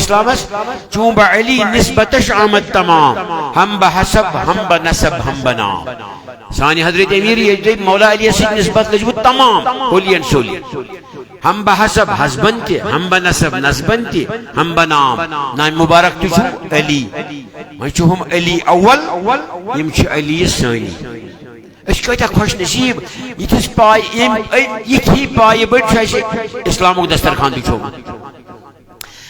اسلامس چون با علی نسبتش آمد تمام ہم بحسب ہم بنسب ہم بنام سانی حضرت امیر یہ مولا علی سے نسبت لجبت تمام کلین سولین ہم بحسب حسبن تی ہم بنسب نسبن تی ہم بنام نام مبارک تو چھو علی میں چھو ہم علی اول یم چھ علی ثانی اس کتا خوش نصیب یتھس پائی یتھی پائی بڑ چھ اسلامک دسترخوان چھو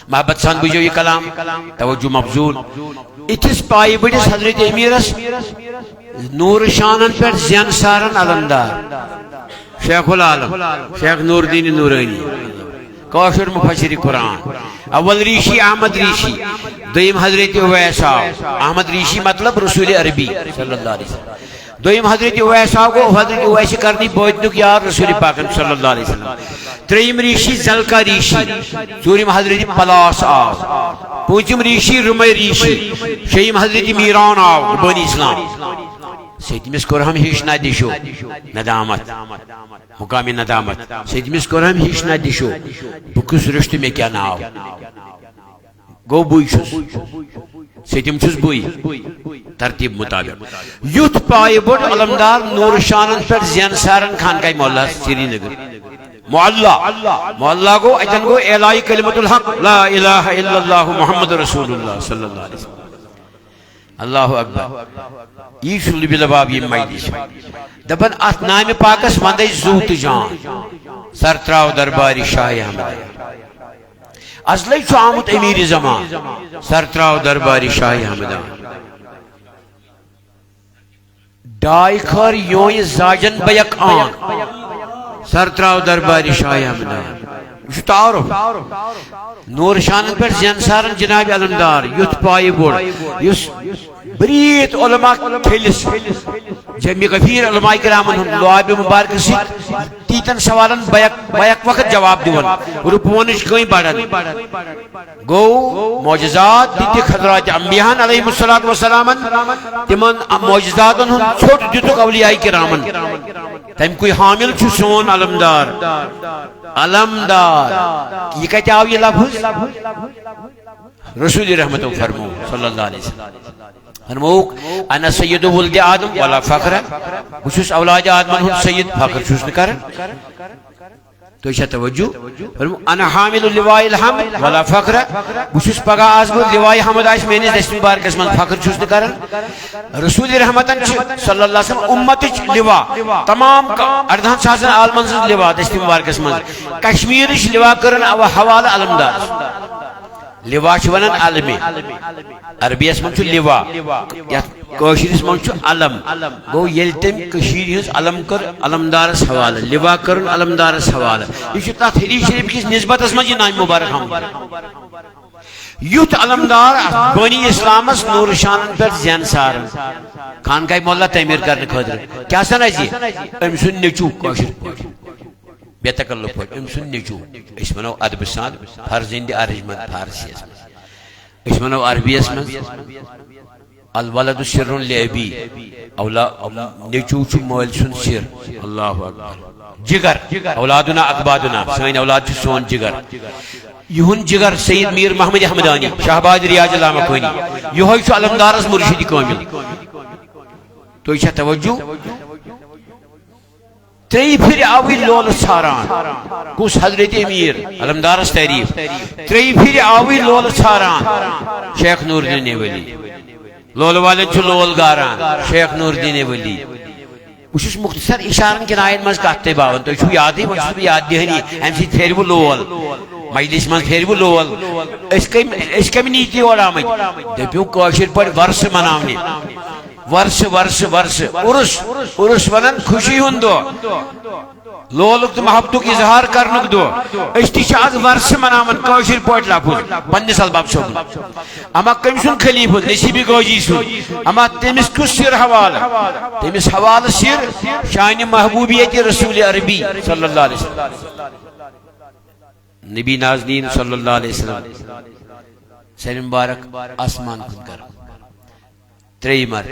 محبت سان بجو یہ کلام توجہ مبذول اتھس پائی بڑس حضرت امیرس نور شانن پر زین سارن علمدار شیخ العالم شیخ نور الدین نورانی کاشر مفسر قرآن اول ریشی احمد ریشی دویم حضرت اویس احمد ریشی مطلب رسول عربی صلی اللہ علیہ وسلم دویم حضرت اویس کو حضرت اویس کرنی بوجنک یار رسول پاک صلی اللہ علیہ وسلم تریم ریشی زلکا ریشی ژوٗرِم حضرت پلاس آو پوٗنٛژِم ریشی رُمے ریشی شیٚیِم حضرت میران آو بنی اسلام سیدمس کوٚر ہم ہیٚچھنا دِشو ندامت مقامی ندامت سیدمس کوٚر ہم ہیٚچھنا دِشو بہٕ کُس رِشتہٕ مےٚ کیٛاہ ناو گوٚو بٕے چھُس سیدم چھُس بٕے ترتیب مطابق یُتھ پایہِ بوٚڑ علمدار نور شانن پٮ۪ٹھ زین سارن خانقاہ مولا سری نگر معلّہ گو اتن گو اعلائی کلمت الحق لا الہ الا اللہ محمد رسول اللہ صلی اللہ علیہ وسلم اللہ اکبر یہ شلو بلباب یہ مجلس دبن ات نام پاکس وندے زوت جان سر تراو درباری شاہ حمدان اصلی چھو آمد امیر زمان سر تراو درباری شاہ حمدان ڈائی خر یوئی زاجن بیک آن سر تراو درباری شاہ حمدان یہ تعارف نور شانن پر زین سارن جناب علمدار یوت پائی بوڑ یس بریت علماء کھلس جمعی غفیر علماء کرامن لعاب مبارک سی تیتن سوالن بیک وقت جواب دیون رپونش کوئی بڑھن گو معجزات دیتی خضرات انبیاء علیہ السلام تمن معجزاتن ہن چھوٹ دیتو اولیاء کرامن تم کوئی حامل چھو سون علمدار علمدار یہ کہتے آو یہ لفظ رسول رحمت فرمو صلی اللہ علیہ وسلم فرموک انا سید ولد آدم ولا فخر بچوس اولاد آدم ہن سید فخر چھوس نکرن تو یہ توجہ فرمو انا حامل اللواء الحمد ولا فخر بچوس پگا آزگو لواء حمد آئیس میں نے دست مبارک اسمان فخر چھوس نکرن رسول رحمتن صلی اللہ علیہ وسلم امت لواء تمام اردہن سازن عالمن سے لواء دست مبارک اسمان کشمیرش لواء کرن او حوال علمدار لواء چھوانن علمی عربی اسمان چھو لواء کوشیر اسمان چھو علم گو یلتم کشیر ہنس علم کر علمدار سوال لواء کرن علمدار سوال یہ چھو تحت حدیث شریف کس نسبت اسمان جی نام مبارک ہم یوت علمدار بنی اسلامس نور شانن پر زین سارن خانقاہ مولا تعمیر کرنے خاطر کیا سنا جی ام سن نچو کوشیر بے تکلف ام سن نچو اس منو ادب سان فرزند ارجمند فارسی اس منو عربی اسمن الولد سر لابی اولا نچو چھ مول سن سر اللہ اکبر جگر اولادنا اقبادنا سین اولاد چھ سون جگر یہن جگر سید میر محمد حمدانی شہباز ریاض علامہ کوئنی یہ چھو علمدارس مرشدی کامل تو یہ توجہ تری پھر آوی لول چھاران کس حضرت امیر علمدارس تعریف تری پھر آوی لول چھاران شیخ نور الدین ولی لول والے چھو لول گاران شیخ نور الدین ولی وچھس مختصر اشارن کے نائن مز کہتے باون تو چھو یادی وچھس بھی یاد دہنی ہم سی پھر وہ لول مجلس من پھر وہ لول اس کمی نیتی اور آمد دپیو کوشر پر ورس مناونی ورس عرس ونن خوشی ہن دو لولک تو محبتک اظہار کرنک دو اشتی آز ورس مناون کوشر پوٹ لفظ پنس الباب شوق اما کم سن خلیف نصیبی گوجی سن اما تمس کس سر حوال تمس حوال سر شان محبوبیت رسول عربی صلی اللہ علیہ وسلم نبی نازنین صلی اللہ علیہ وسلم سر مبارک آسمان کن کر تری مر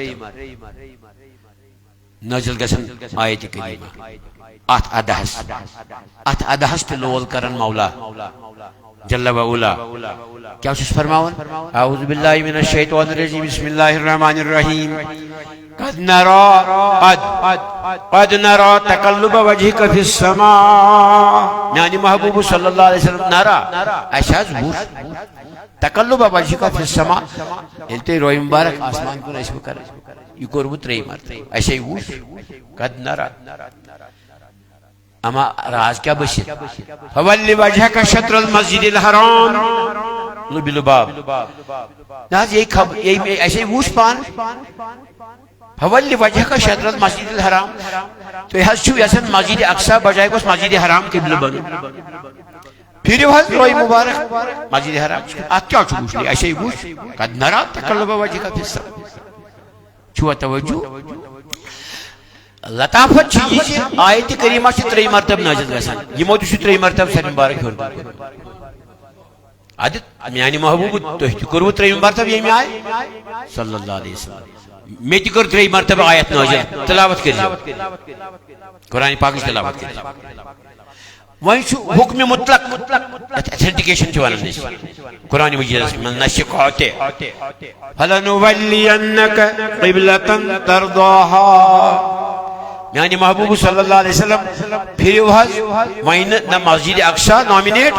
نازل گسن آیت کریمہ ات ادہس تے لول کرن مولا جل و علا کیا چھس فرماون اعوذ باللہ من الشیطان الرجیم بسم اللہ الرحمن الرحیم قد نرى تقلب وجهك في السماء یعنی محبوب صلی اللہ علیہ وسلم نرى اشاز وش تقلب وجهك في السماء التے روی مبارک آسمان کو نشب کر یہ کربو تری مرت اشی وش قد نرى اما راز کیا بشیر فولی وجهك شطر المسجد الحرام لبی لباب ناز یہی ایسے ووش پان فولی وجهك شطر المسجد الحرام تو یہ چھو یسن مسجد اقصی بجائے کو مسجد حرام قبل بنو پھر یہ روی مبارک مسجد حرام آت کیا چھو ووش لی ایسے ووش قد نرى تقلب وجهك في السماء چھو توجہ لطافت چیز آیت کریمہ سے تری مرتب نازل گسان یہ موت سے تری مرتب سر مبارک ہون عادت یعنی محبوب تو کرو تری مرتب یہ میں آئے صلی اللہ علیہ وسلم میں کر تری مرتب آیت نازل تلاوت کر قرآن پاک کی تلاوت کر وہیں چھو حکم مطلق اتھنٹیکیشن چھو آنند قرآن مجید من نشق آتے فَلَنُوَلِّيَنَّكَ قِبْلَةً تَرْضَاهَا یعنی محبوب صلی اللہ علیہ وسلم پھر وہیں نہ مسجد اقصی نامینیٹ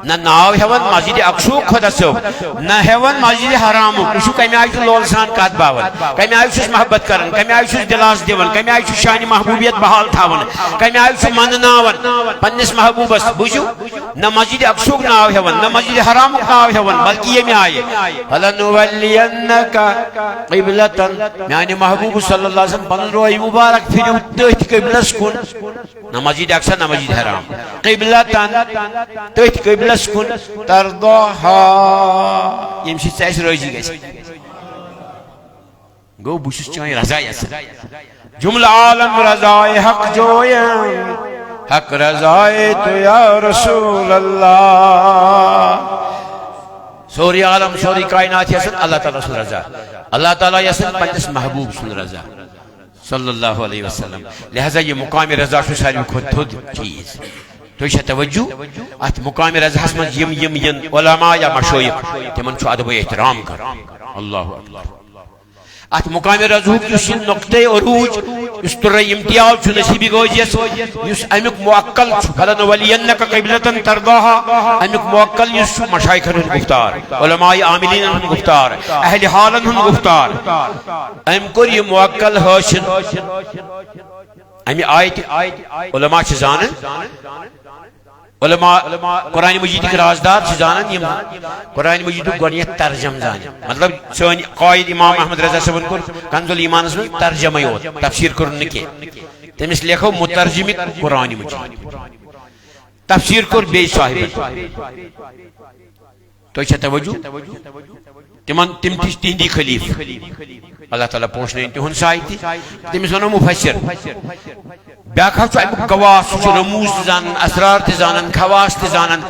نہ ناو ہیون مسجد اقصی خدا صاحب نہ ہیون مسجد حرام وشو کمی آئی چھو لولسان کات باون کمی آئی چھو محبت کرن کمی آئی چھو دلاس دیون کمی آئی چھو شانی محبوبیت بحال تھاون کمی آئی چھو من ناون پنس محبوب است بوجھو نہ مسجد اقصی ناو ہیون نہ مسجد حرام ناو ہیون بلکہ یہ میں آئے فَلَنُوَلِّيَنَّكَ قِبْلَةً یعنی محبوب صلی اللہ علیہ وسلم پن روی مبارک پھر تہت قبلس کن نہ مسجد اقصی نہ مسجد حرام قبلتن تہت قبلس کن ترضاها یمشی چیس روزی گیس گو بوشس چاہی رضای اصل جمل عالم رضای حق جویم حق رضای تو یا رسول اللہ سوری عالم سوری کائنات یسن اللہ تعالیٰ سن رضا اللہ تعالیٰ یسن پنجس محبوب سن رضا صلی اللہ علیہ وسلم لہذا یہ مقام رضا شو ساری خود تھود چیز تو یہ توجہ ات مقام رضا حسمت یم علماء یا مشویق تمن چھو ادب و احترام کر اللہ اکبر ات مقام رضا اس نقطہ عروج اس طرح امتیاز چھو نصیبی گوجیس اس امک موکل چھو فَلَنُوَلِّيَنَّكَ قِبْلَةً تَرْضَاهَا امک موکل اس چھو مشایخن ہن گفتار علماء عاملین ہن گفتار اہل حالن ہن گفتار ام کر یہ موکل حاصل امی آیت علماء چھ زانن علماء قرآن مجید کے رازدار چھ زانن یم قرآن مجید گونیت ترجم زانن مطلب سونی قائد امام احمد رضا صاحب کو کنز الایمان میں ترجمہ یوت تفسیر کرنے کے تمس لکھو مترجم قرآن مجید تفسیر کر بے صاحب تو چھ توجہ تم تہندی خلیف اللہ تعالیٰ پوچھنے تہن سایتی تمس ونو مفسر بیاکھ امیک گواس رموز زانن اسرار زانن خواص زانن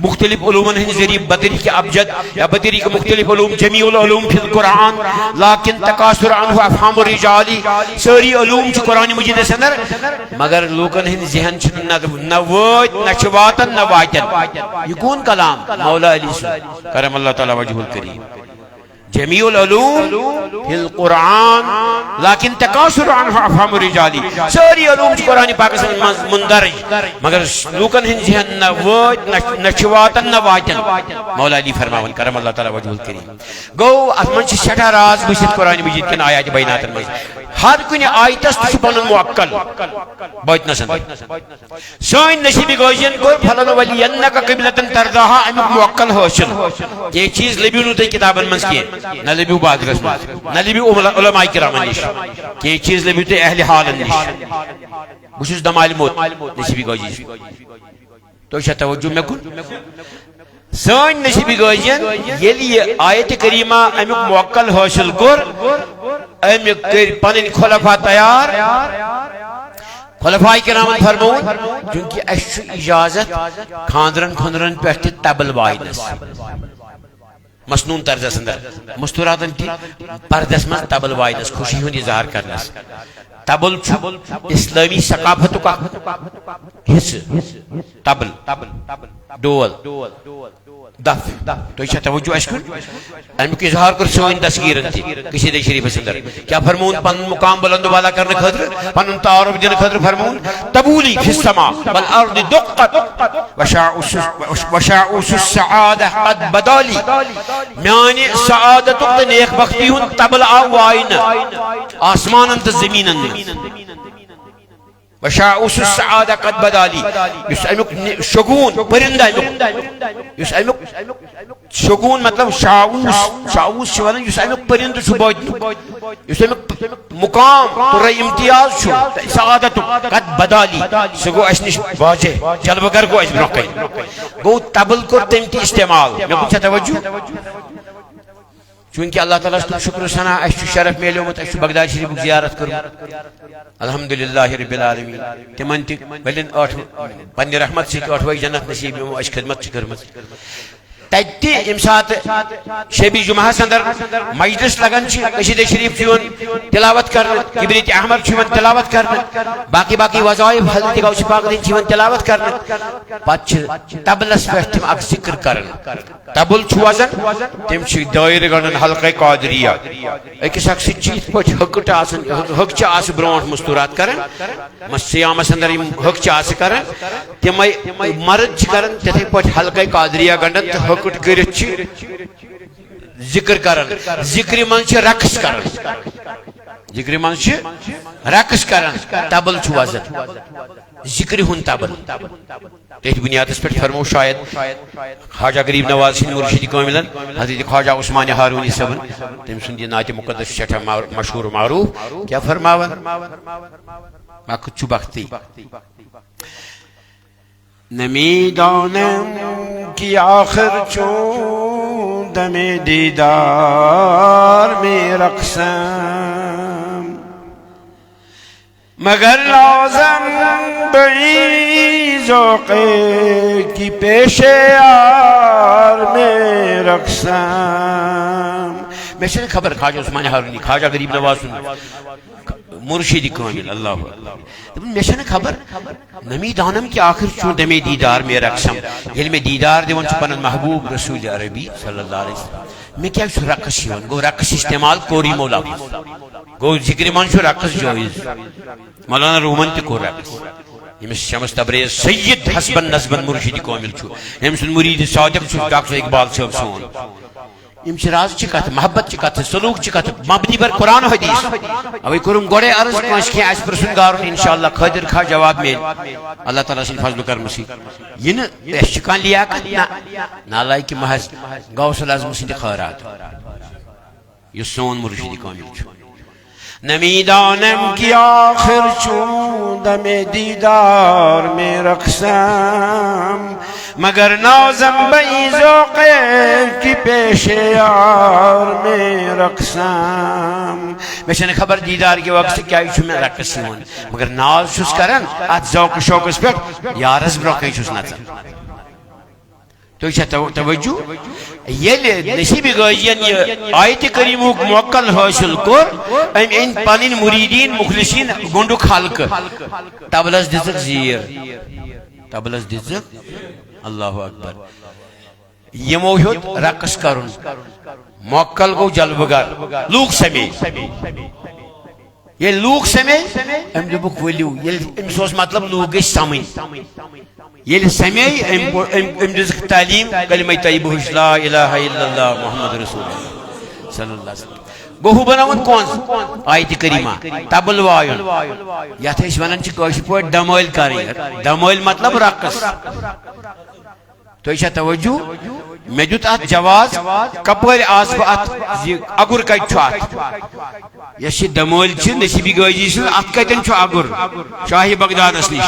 مختلف علومن ہند ذریعہ بدری کے ابجد یا بدری کے مختلف علوم جمیع العلوم فی القرآن لیکن تقاصر عنہ افہام الرجالی ساری علوم چھ قرآن مجید سندر مگر لوکن ہند ذہن چھ نہ وات نہ چھ واتن نہ واتن یہ کون کلام مولا علی کرم اللہ تعالی وجہ الکریم جميع العلوم في القرآن لكن تقاصر عنه أفهم الرجالي ساري علوم في القرآن پاکستان مندرج مگر لوکن ہن ذہن نہ وات نہ چواتن نہ واتن مولا علی فرماون کرم اللہ تعالی وجہ الکریم گو اتمن چھ سٹھا راز بشت قرآن مجید کن آیات بینات میں ہر کن آیتس تہ پن موکل بوت نسن سوین نصیب گوجن کو فَلَنُوَلِّيَنَّكَ قِبْلَةً تَرْضَاهَا امیک موکل حاصل یہ چیز لبیو نو تے کتابن من کی نہ لبیو بعد رسم نہ لبیو علماء کرام نش کہ یہ چیز لبیو تے اہل حال نش بشس دمال موت نصیب گوجی تو شہ توجہ میں کن سن نصیب گوجن یلی آیت کریمہ امیک موکل حاصل کر امیک کر پنن خلفاء تیار خلفاء کرام فرمون چونکہ اس اجازت خاندرن خاندرن پہ تبل واینس مسنون طرزس اندر مستوراتن تھی پردس من تبل وائنس خوشی ہند اظہار کرنس تبل اسلامی ثقافت کا حصہ تبل ڈول دف تو یہ توجہ اس کن امیک اظہار کر سوین تصویرن تھی کسی شریف اندر کیا فرمون پن مقام بلند والا کرنے خاطر پن تعارف دین خاطر فرمون تبولی فی السماء والارض دقت وشاؤس السعادہ قد بدالی میانی سعادت و نیک بختی ہن تبل آوائن آسمان انت زمین وشاؤس السعادة قد بدالي يسألك شغون پرندہ يسألك شغون مطلب شاؤس شوانا يسألك پرند شو باید يسألك مقام ترى امتیاز شو سعادت قد بدالي سگو اشنش واجه جلوہ گر گو اش برقی گو تبل کر تمتی استعمال میں کچھ توجہ چونکہ اللہ تعالیٰ تم شکر سنا اشو شرف میلیومت اشو بغداد شریف زیارت کرو الحمدللہ رب العالمین تمن تک ولن پنہ رحمت سے 8 جنت نصیب یمو اش خدمت کرمت تتی ام سات شبی جمعہ اندر مجلس لگن کشید شریف چون تلاوت کرنا کبریت احمد چون تلاوت کرنا باقی وظائف حضرت غوث پاک دین چون تلاوت کرنا پچ تبلس پہ تم اک ذکر کرنا تبل چھوازن تم چھ دائر گنن حلقہ قادریہ اکس اک چیز پچ حکٹ آسن حق چ آس برونٹ مستورات کرن مسیام اندر حق چ آس کرن تم مرد کرن تتھے پچ حلقہ قادریہ گنن حکٹ کرت ذکر کرن ذکر من چھ رقص کرن ذکر من چھ رقص کرن تبل چھوازن ذکر ہن تبل تیت بنیاد اس پر فرمو شاید خواجہ غریب نواز سن مرشد کاملن حضرت خواجہ عثمان ہارونی صاحب تم سن دی نعت مقدس چٹھا مشہور معروف کیا فرماون ما کچھ بختی نمی دانم کی آخر چون دم دیدار میں رقصم مگر لازم بئی ذوق کی پیش یار میں رقصم میں سے خبر خواجہ عثمان ہارونی خواجہ غریب نواز مرشد کامل اللہ میں سے خبر نمی دانم کی آخر چون دم دیدار میں رقصم یل میں دیدار دیون پنن محبوب رسول عربی صلی اللہ علیہ وسلم میں کیا رقص گو رقص استعمال کوری مولا گو ذکر من شو رقص جائز مولانا رومن تہ کور رقص یمس شمس تبریز سید حسبن نسبن مرشد کامل چھو یم سن مرید صادق چھو ڈاکٹر اقبال صاحب سون یم چھ راز چھ کت محبت چھ کت سلوک چھ کت مبنی بر قرآن و حدیث اوی کرم گوڑے عرض کنش کی اس پرسن گارون انشاءاللہ خادر خواہ جواب میں اللہ تعالیٰ سن فضل کرم سی ین احشکان لیاقت نالائی کی محض غوث العظم سن خیرات یہ سون مرشد کامل چھو نمی دانم کی آخر چون دم دیدار میں رقصم مگر نازم بئی ذوق کی پیش یار میں رقصم میں سے خبر دیدار کے وقت سے کیا چھو میں رقص ہوں مگر ناز چھس کرن ات ذوق شوق اس پہ یارز برکے چھس نظر تو یہ توجہ یہ نصیب غازین یہ آیت کریمہ موکل حاصل کر ان پنن مریدین مخلصین گنڈو خلق تبلس دزک زیر تبلس دزک اللہ اکبر یمو ہت رقص کرن موکل گو جلوگر لوگ سمی یہ لوگ سمی ام دبک ولیو ام سوس مطلب لوگ سمی یہ سمی ام دزک تعلیم کلمہ طیبہ لا الہ الا اللہ محمد رسول اللہ صلی اللہ علیہ وسلم گوہو بناون کون آیت کریمہ تبل وایون یاتھ اس ونن چھ کٲشِر پٲٹھۍ دمٲلۍ کرٕنۍ دمٲلۍ مطلب رقص تو یہ توجہ میں دیت ات جواز کپر آس بہ ات اگر کت چھ ات یس دمول چھ نصیبی غازی سن ات کتن چھ اگر شاہی بغداد اس نش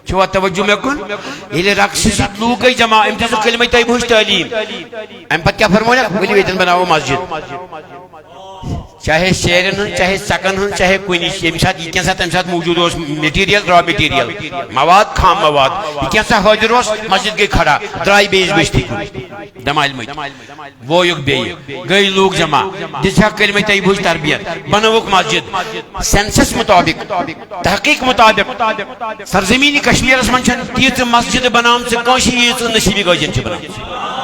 چھو توجہ میں کن یہ رقص سٹ لوگ گئی جمع امتیاز کلمہ طیبہ تعلیم ام پتہ کیا فرمایا ولی ویتن بناو مسجد چاہے شیرن ہن چاہے سکن ہن چاہے کوئی یم سات یہ کینسا تم سات موجود اس میٹیریل را میٹیریل مواد خام مواد یہ کینسا حاضر اس مسجد گئی کھڑا درائی بیس بشتی دمائل مت وہ یک بے گئی لوگ جمع دسا کلمہ طیبہ تربیت بنوک مسجد سینسس مطابق تحقیق مطابق سرزمین کشمیر اس من تیت مسجد بنام سے کانشی یہ نصیبی گجن چھ بنام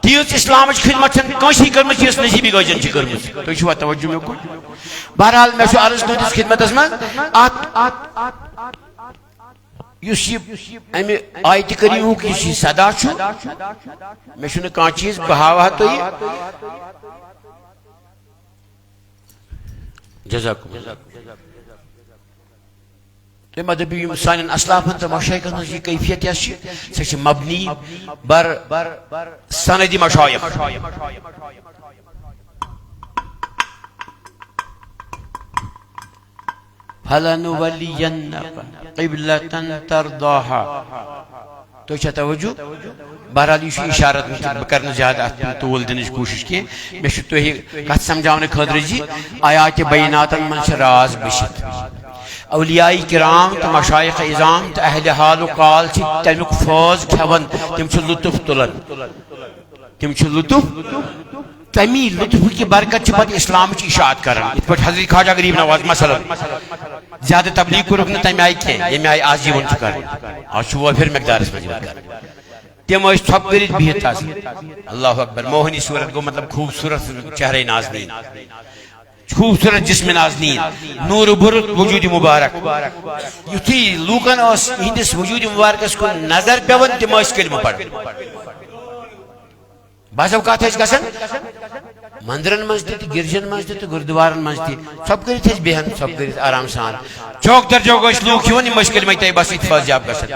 تیز اسلام خدمت کنسی کرم اس نصیبی گجن کرم تھی چھوا توجہ میں کن بہرحال میں عرض تہندس خدمت من اس امہ آیت کریمہ اس صدا میں کان چیز بہاوا تو جزاکم تم دبی سان اسلافن تو مشائقن ہز یہ کیفیت سہ مبنی بر سند مشائق فلنولینک قبلۃ ترضاها تو چھ توجہ بہرحال یہ اشارت کر زیادہ طول دنچ کوشش کی میں تھی کت سمجھانے خاطر جی آیات بینات من راز بشت اولیاء کرام تو مشائق عظام تو اہل حال و قال تمیک فوز کھون تم لطف تلن تم لطف تمی لطف کی برکت پتہ اسلام اشاعت کران ات پہ حضرت خواجہ غریب نواز مثلا زیادہ تبلیغ کورک نا تمہ آئی کی یم آئی آج یہ ون کر آج وافر مقدارس مجھ کر تم تھپ کرت بہت اللہ اکبر موہنی صورت گو مطلب خوبصورت چہرے نازنین خوبصورت جسم نازنین نور برت وجود مبارک یتھی لوکن ہندس وجود مبارکس کو نظر پیون تم کلمہ پڑھ بعض اوقات گھن مندرن مز تہ گرجن مز تہ گردوارن مز تہ سب کرت بہن سب کرت آرام سان چوک در چوک لوگ یون کلمہ طیبہ سۭتۍ فٲضیاب گژھن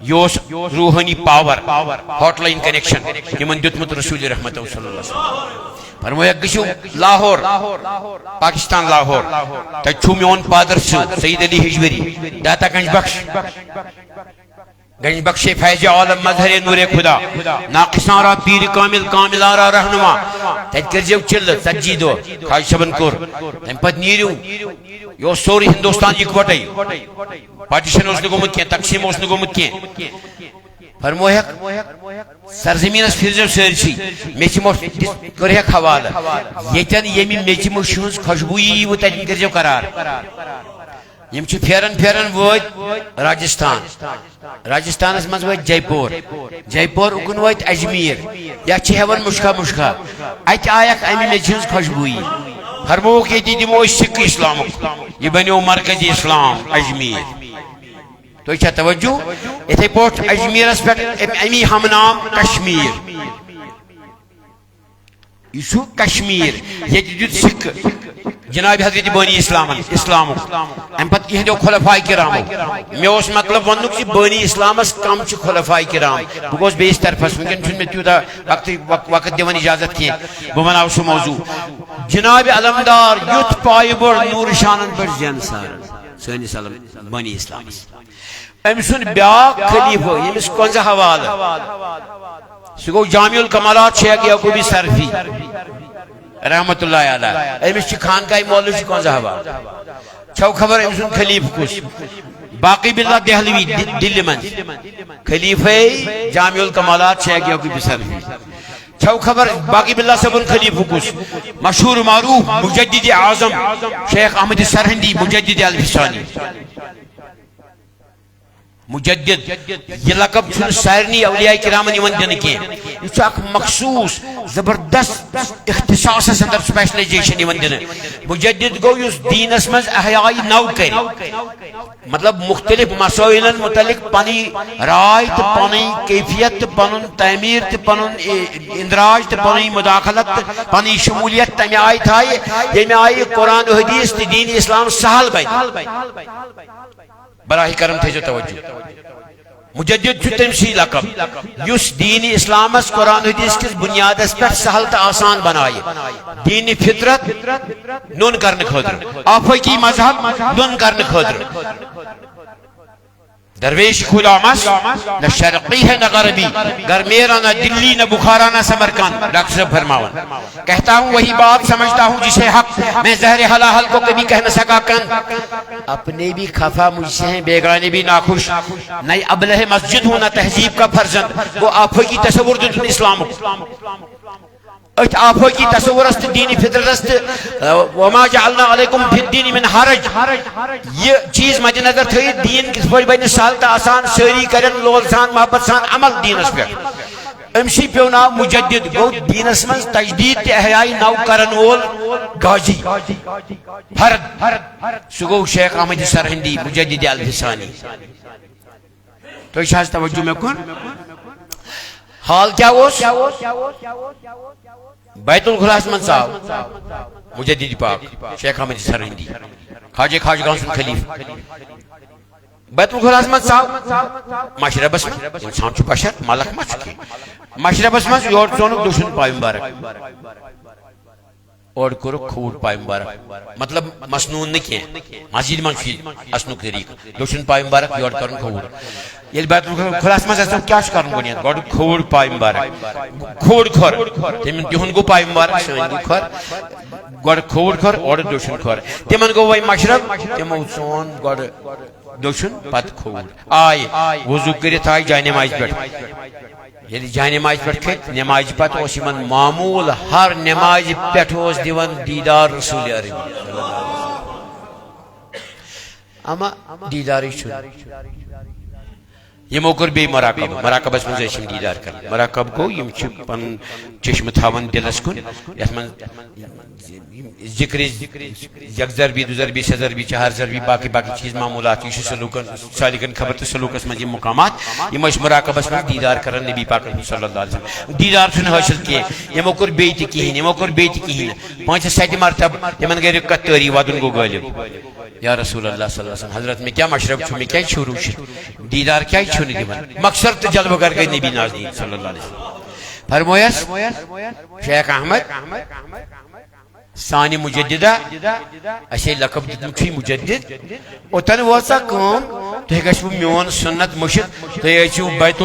یہ روحانی پاور ہاٹ لائن کنیکشن یمن دیتمت رسول رحمت صلی اللہ علیہ وسلم فرمایا گژھو لاہور پاکستان لاہور تتہ چھو میون پادر سید علی ہجوری داتا گنج بخش فیض عالم مظہر نور خدا ناقصان را پیر کامل کامل را رہنما تت کرزیو چل ژتجی دہ خواجہ صبن کور تم پتہ نیرو یہ سوری ہندوستان اکوٹے پارٹیشن اس گومت کی تقسیم اس گومت کی فرمویا سرزمینس پھرزو سرسی میچ کرک حوالہ یتن یمی میچ مش ہز خوشبوئی و تتن کرزو قرار یم پھیرن پھیرن وت راجستانس مز وت جے پور اکن وت اجمیر یا ہیون مشکا مشکا ات آیک امہ میچ ہز خوشبوئی فرموک یہ دمو سکھ اسلام یہ بنو مرکزی اسلام اجمیر تو یہ توجہ اتھے پوٹ اجمیرس پہ امی ہم نام کشمیر یہ کشمیر یہ دیت سکھ جناب حضرت بانی اسلام ام پتہ یہ خلفاء کرام مے اس مطلب ون بانی اسلامس کم خلفاء کرام بہ گوس بیس طرفس ونکن میں تیوتا وقت دون اجازت کی بہ وناو سہ موضوع جناب علمدار یت پائے بڑ نور شانن پہ زین سار سنس بانی اسلام ام سن بیا خلیفہ یمس کنز حوالہ سہ گو جامع الکمالات شیخ یعقوبی سرفی رحمت اللہ علیہ امس خانقاہ مولوی کنز حوالہ چھو خبر ام سن خلیفہ کس باقی باللہ دہلوی دلی من خلیفہ جامع الکمالات شیخ یعقوبی سرفی چھو خبر باقی باللہ صبن خلیفہ کس مشہور معروف مجدد اعظم شیخ احمد سرہندی مجدد الفسانی مجدد یہ لقب سارنی اولیاء کرامن دن کی یہ مخصوص زبردست اختصاص اندر سپیشلائزیشن دن مجدد گو اس دینس مز احیائی نو کر مطلب مختلف مسائل متعلق پنی رائے تو پنی کیفیت پن تعمیر تو پن اندراج تو پنی مداخلت پنی شمولیت تمہ آئی تھائے یمہ آئی قرآن و حدیث تو دین اسلام سہل بن براہ کرم تھے جو توجہ مجدد تم سی لقب یس دین اسلامس قرآن حدیث کس بنیاد پہ سہل تو آسان بنائے دین فطرت نون کرنے خاطر آفاقی مذہب نون کرنے خاطر درویش کھلا مس نہ شرقی ہے نہ غربی، گرمیرا نہ دلی نہ بخارا نہ سمرقند. ڈاکٹر صاحب فرماون کہتا ہوں وہی بات سمجھتا ہوں جسے حق میں زہر حلاحل کو کبھی کہہ نہ سکا کن. اپنے بھی خفا مجھ سے ہیں بیگانے بھی ناخوش، نہ ابلہ مسجد ہوں نہ تہذیب کا فرزند. وہ آپ کی تصور دن اسلام ات آپ کی تصور است دینی فطرت است. وما جعلنا علیکم فی الدین من حرج. یہ چیز مد نظر تھی دین کس پہ بن سہل تو آسان، ساری کرن لول سان محبت سان عمل دینس پہ. امسی پیو ناو مجدد، گو دینس من تجدید تے احیائی نو کرن وول غازی فرد. سہ گو شیخ احمد سرہندی مجدد الفسانی. تو شاید توجہ میں کن حال کیا اس بیت الخلاص من صاحب مجدد پاک شیخ احمد سرہندی خواجہ خواجگان سن خلیف بیت الخلاص من صاحب مشربس من انسان چھ بشر ملک ما چھ مشربس من یور چونک دوشن پای مبارک اور کرو کھوڑ پای مبارک، مطلب مسنون نہ کیا مسجد من چھ اسنوک طریق دوشن پای مبارک یور کرن کھوڑ. یل بیت الخلاص من اسو کیا چھ کرن گونیت گوڈ کھوڑ پای مبارک کھوڑ کھور تم دہن گو پای مبارک سن کھور گوڈ کھوڑ کھور اور دوشن کھور تمن گو وے مشرب تمو سون گوڈ دوشن پت کھوڑ آئے وضو کرت آئی جائے نماز پہ. یعنی جائے نماز پہ کھت نماز پتہ اس من معمول ہر نماز پہ دیوان دیدار رسول عربی اما دیداری چھو. یمو کر بی مراقب مراقبس من اشم دیدار کر. مراقب کو یم چھ پن چشم تھاون دلس کن یت من ذکر یک ضربی دو ضربی سے ضربی چہار ضربی باقی باقی چیز معمولات یہ سلوکن سالکن خبر تو سلوکس من یہ مقامات یہ مش مراقبس من دیدار کرن نبی پاک صلی اللہ علیہ وسلم دیدار چھن حاصل کیے. یمو کر بیت کہین یمو کر بیت کہین 5-7 مرتبہ یمن گری کتری وادن گو غالب یا رسول اللہ صلی اللہ علیہ وسلم حضرت میں کیا مشرب چھو میں کیا شروع دیدار کیا چھونے دیوان مقصد تو جلوہ کر گئی نبی نازنین صلی اللہ علیہ وسلم. فرمویس شیخ احمد سانی مجددہ اسے لقب دتم چھ مجدد اوتن وسا کم تو گژھو میون سنت مشد تو ایچو بیت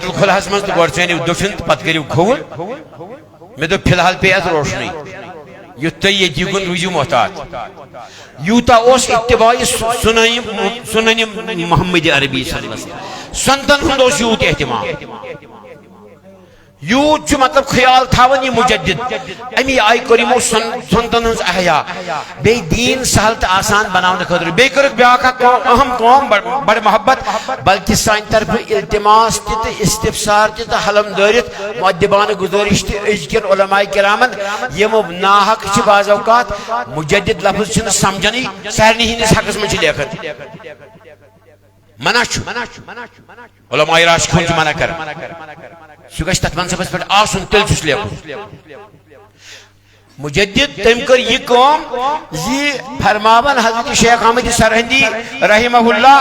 الخلاص من تو گورچانی دوشن پت کریو کھول میں تو فی الحال پہ روشنی یت یہ دیگن روزو محتاط یوتا اس اتباع سنن محمد عربی صلی اللہ علیہ وسلم سنتن ہند اس یوت اہتمام یوت مطلب خیال تھاون یہ مجدد امی آئی کرمو سنتن ہز احیاء بے دین سہل تو آسان بناؤن خاطر بے کرک بیاکا اہم قوم بڑے محبت بلکہ سان طرف التماس تہ استفسار تہ حلم دارت مؤدبانہ گزارش تہ ازکر علماء کرامن یمو ناحق چھ بعض اوقات مجدد لفظ چھن سمجھنی سارنی ہندس حقس من چھ لیکھت منع چھو علماء راشدین چھ منع کر سہ گژھِ تتھ منصبس پہ آسن تیل چھس لیکھن. مجدد تم کر یہ قوم زی فرماون حضرت شیخ احمد سرہندی رحمہ اللہ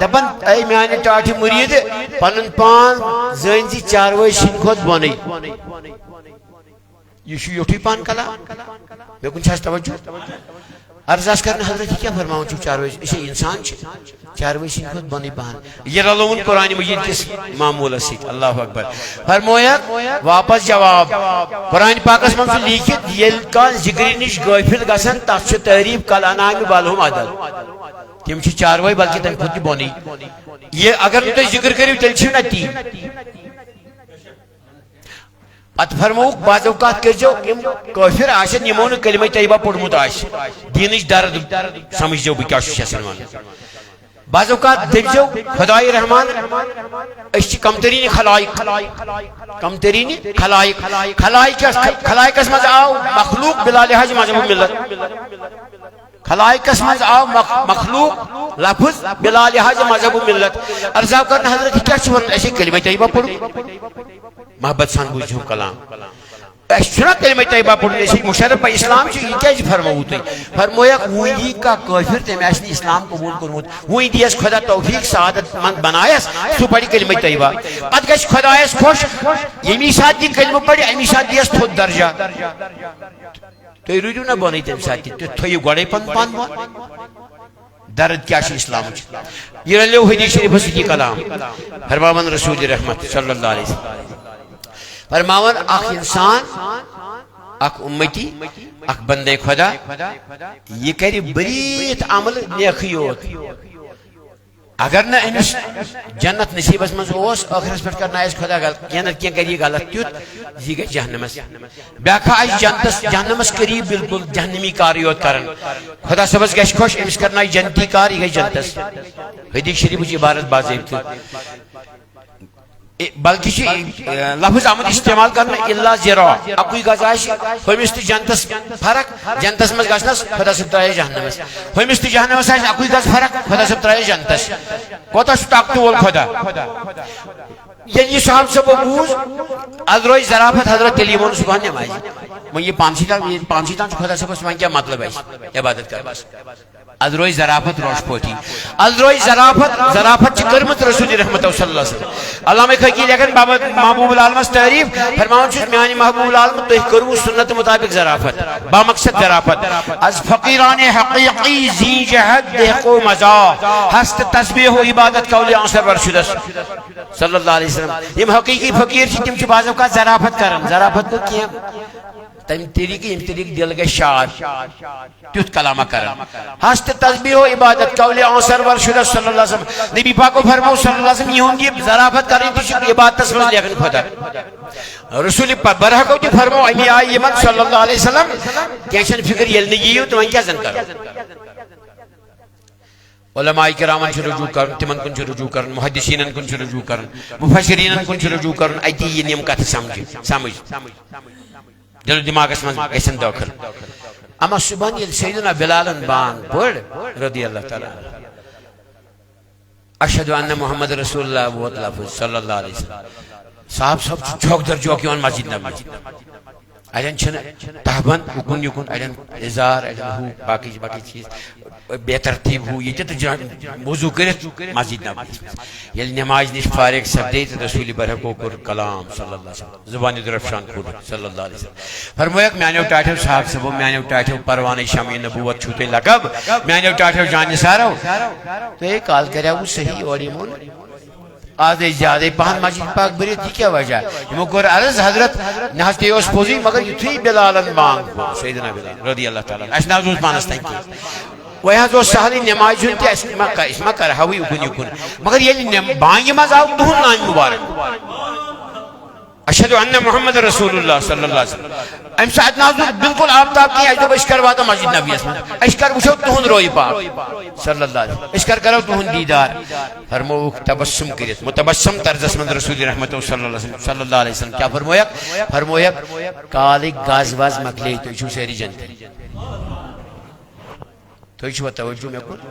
دپن اے میانہ ٹاٹھ مرید پنن پان زین زی چاروے سن کھت بونی یہ یوٹھی پان کلا مے کن چھس توجہ عرض کرنے حضرت کیا فرماؤں چھو چاروے اسے انسان چھ چاروے سن کھت بونی پان یہ رلون قرآن مجید کس معمول سیت. اللہ اکبر. فرمویا واپس جواب قرآن پاکس من سے لیکھت یل کان ذکر نش غافل گسن تس چھ تعریف کل انعام بالہم عدل تم چھ چاروے بلکہ تم خود بونی یہ اگر تو ذکر کریو تیل چھ نتی ات فرموک بعض اوقات کرجو یم کافر آشن یمون کلمہ طیبہ پڑھمت آش دینش درد سمجھ جو بکیا شو شیسن مان بعض اوقات دبجو خدای رحمان اس کم ترین خلائق کم ترین خلائق اس مز آو مخلوق بلا لحاظ مذہب ملت خلائق اس مز آو مخلوق لفظ بلا لحاظ مذہب ملت. ارزاو کرنا حضرت کیا چھوڑن ایسے کلمہ طیبہ پڑھو محبت سان بوجھو کلام چھنا کلمہ طیبہ پڑھنے سے مشرف اسلام چھ یہ کیا فرموت فرمویا وہی کا کافر تم اس نے اسلام قبول کرمت وہی دیس خدا توفیق سعادت مند بنایس سو پڑھی کلمہ طیبہ پت گش خدا اس خوش یمی ساتھ دی کلمہ پڑھی امی ساتھ دیس تھود درجہ تو رویدو نہ بنی تم ساتھ تو تھوی گوڑے پن پان بون درد کیا اسلام یہ رلیو حدیث شریف سکی کلام فرماون رسول رحمت صلی اللہ علیہ وسلم فرماون اخ انسان اخ امتی اخ بندے خدا یہ کری بریت عمل نیکی یوت اگر نہ امس جنت نصیبس مز ٲخرس پہ کرنا خدا کی کری غلط تیت یہ گئی جہنمس بیاکھا جہنمس قریب بالکل جہنمی کار یوت کرن خدا صبس گھس خوش امس کرنا جنتی کار یہ گئی جنتس حدیث شریف عبارت باضابطہ بلکہ لفظ آمد استعمال کرنا اللہ زیرا اکوئی گز ہومس تو جنتس فرق جنتس مز گھنس خدا صب ترائے جہنمس ہومس تو جہنمس اکوئی گز فرق خدا صب ترائے جنتس کوتا طاقت وول خدا یعنی یہ صاحب صبح بوز ادروی ذرافت حضرت علی مون صبح نماز وہ یہ پانسی تان خدا صبح وہاں کیا مطلب ہے عبادت کر بس ادروی ذرافت روش پوٹی ادروی ذرافت کرمت رسول رحمت صلی اللہ علیہ وسلم علامہ خاکی لیکن بابا محبوب العالمس تعریف فرماؤں چھس میانی محبوب العالم تو کرو سنت مطابق ذرافت با مقصد ذرافت از فقیران حقیقی زی جہد دیکھو مزا ہست تسبیح و عبادت قول آنسر ورشدس صلی اللہ علیہ وسلم یہ حقیقی فقیر چھ تم چھ بعض اوقات ذرافت کرن ذرافت کو کیا تم طریق دل گئے شاد تیت کلامہ کرن ہست تسبیح و عبادت قول آنسر ورشدس صلی اللہ علیہ وسلم نبی پاک کو فرماؤ صلی اللہ علیہ وسلم یہ ہوں گی ذرافت کریں تو عبادت تسبیح لیکن خدا رسول برہ کو جو فرماؤ امی آئی یمن صلی اللہ علیہ وسلم کیشن فکر یل نہیں تو وہاں کیا زن کرو علماء کرامن چھ رجوع کرن تمن کن چھ رجوع کرن محدثینن کن چھ رجوع کرن مفسرینن کن چھ رجوع کرن اتی یہ نیم کت سمجھ دل دماغس من گژھن داخل اما صبح یل سیدنا بلالن بان پڑ رضی اللہ تعالی اشہد ان محمد رسول اللہ وہ لفظ صلی اللہ علیہ وسلم صاحب جوک در جوک یون مسجد نبی اڑین چھن تہبند اکن یکن اڑین ازار اڑین ہو باقی چیز بے ترتیب ہو یہ تو وضو کرت مسجد نبوی یل نماز نش فارغ سپدے تو رسول برحق کور کلام صلی اللہ علیہ وسلم زبان درفشان کور صلی اللہ علیہ وسلم فرمایا میانو ٹاٹھو صاحب صبح میانو ٹاٹھو پروانہ شمع نبوت چھوتے لقب میانو ٹاٹھو جان سارو تو ایک کال کریا وہ صحیح اور ایمون آدھے زیادہ پہن مسجد پاک بریت یہ کیا وجہ یہ مکر عرض حضرت نہستے اس پوزی مگر یہ تھی بلالن بانگ سیدنا بلال رضی اللہ تعالیٰ اس نازوز پانستان کی وہاں جو سہلی نماز جنتی اس مکر ہوئی اکن یکن مگر یہ بانگی مزاو دہن نام مبارک اشہد ان محمد رسول اللہ صلی اللہ علیہ وسلم ام ساتھ نازوز بالکل آفتاب کی اجدب اشکر واتا مسجد نبی اسمان اشکر وشو تہن روی پاک صلی اللہ علیہ وسلم اشکر کرو تہن دیدار فرموک تبسم کرت متبسم طرز اسمند رسول رحمت صلی اللہ علیہ وسلم کیا فرمویا کالک گاز واز مکلی تو اشو سیری جنتی تو اشو توجہ میں کن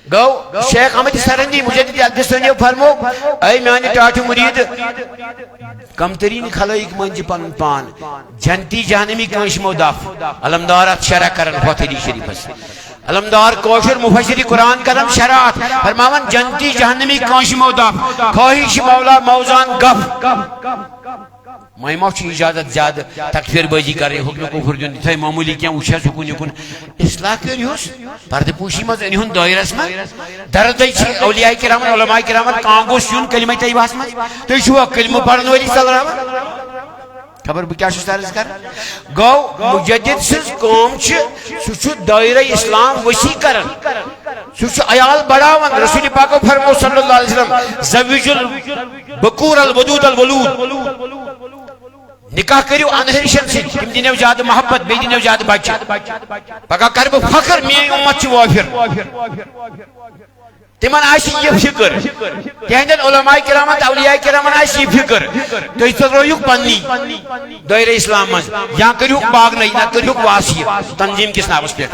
گو شیخ احمد سرندی مجدد الفسانی فرمو اے میانی ٹاٹھو مرید کم ترین خلائق منجی پن پان جنتی جہنمی کنشمو دف علمدارات شرع کرن فاتحی شریف اس علمدار کوشر مفسری قرآن کرم شرعات فرماون جنتی جہنمی کنشمو دف خواہش مولا موزان گف مہمہ چھ اجازت زیادہ تکفیر بازی کر رہے حکم کفر دن تھے معمولی کیا وچھا سکون یکن اصلاح کریوس پرد پوشی مز انہن دائرس میں درد اولیاء کرام علماء کرام کانگوس یون کلمہ طیبہ میں تو شو کلمہ پڑھن والی صلی اللہ علیہ وسلم خبر بہ کیا عرض کر گو مجدد سز قوم چھ دائرہ اسلام وسیع کرن سہ عیال بڑھاون رسول پاک فرمو صلی اللہ علیہ وسلم زوج البکور الودود الولود نکاح کریو انہرشن سے تم دینو زیادہ محبت بے دینو زیادہ بچہ پکا کرب فخر میری امت چھ وافر تمن آشی یہ فکر تہندن علماء کرامت اولیاء کرامن آشی فکر تو اس طرح رویوک پنی دائرہ اسلام مز یہاں کریوک باغ نہیں نہ کریوک واسی تنظیم کس نابس پہ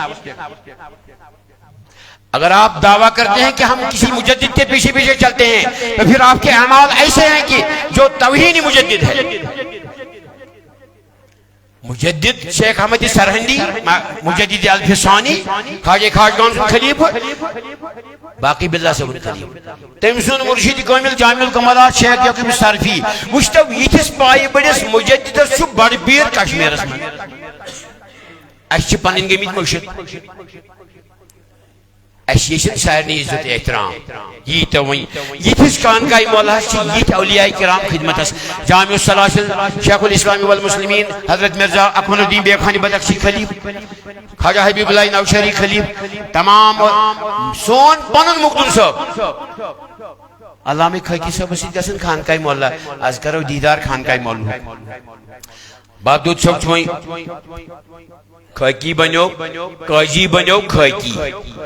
اگر آپ دعویٰ کرتے ہیں کہ ہم کسی مجدد کے پیچھے پیچھے چلتے ہیں تو پھر آپ کے اعمال ایسے ہیں کہ جو توہین مجدد ہے مجدد شیخ احمد سرہندی مجدد الفسانی خواجہ خواجگان خلیف باقی باللہ سے ان خلیف تمسون مرشد کامل جامع الکمالات شیخ یعقوب صرفی وشتو یتس پائی بڑس مجدد سو بڑ بیر کشمیر میں اچھ پنن گمت مرشد اس یہ سارے عزت احترام یہ تو ون یتس خانقاہ مولا یہ اولیاء کرام خدمت جامع السلاسل شیخ الاسلام والمسلمین حضرت مرزا اکمل الدین بیگخانی بدخشی خلیف خواجہ حبیب اللہ نوشہری خلیف تمام سون پنن مقدم صاحب علامہ خاکی صاحب سید گژھن خانقاہ مولا از کرو دیدار خانقاہ مولا باپ دود صاحب چوئی خاکی بنو قاضی بنو خاکی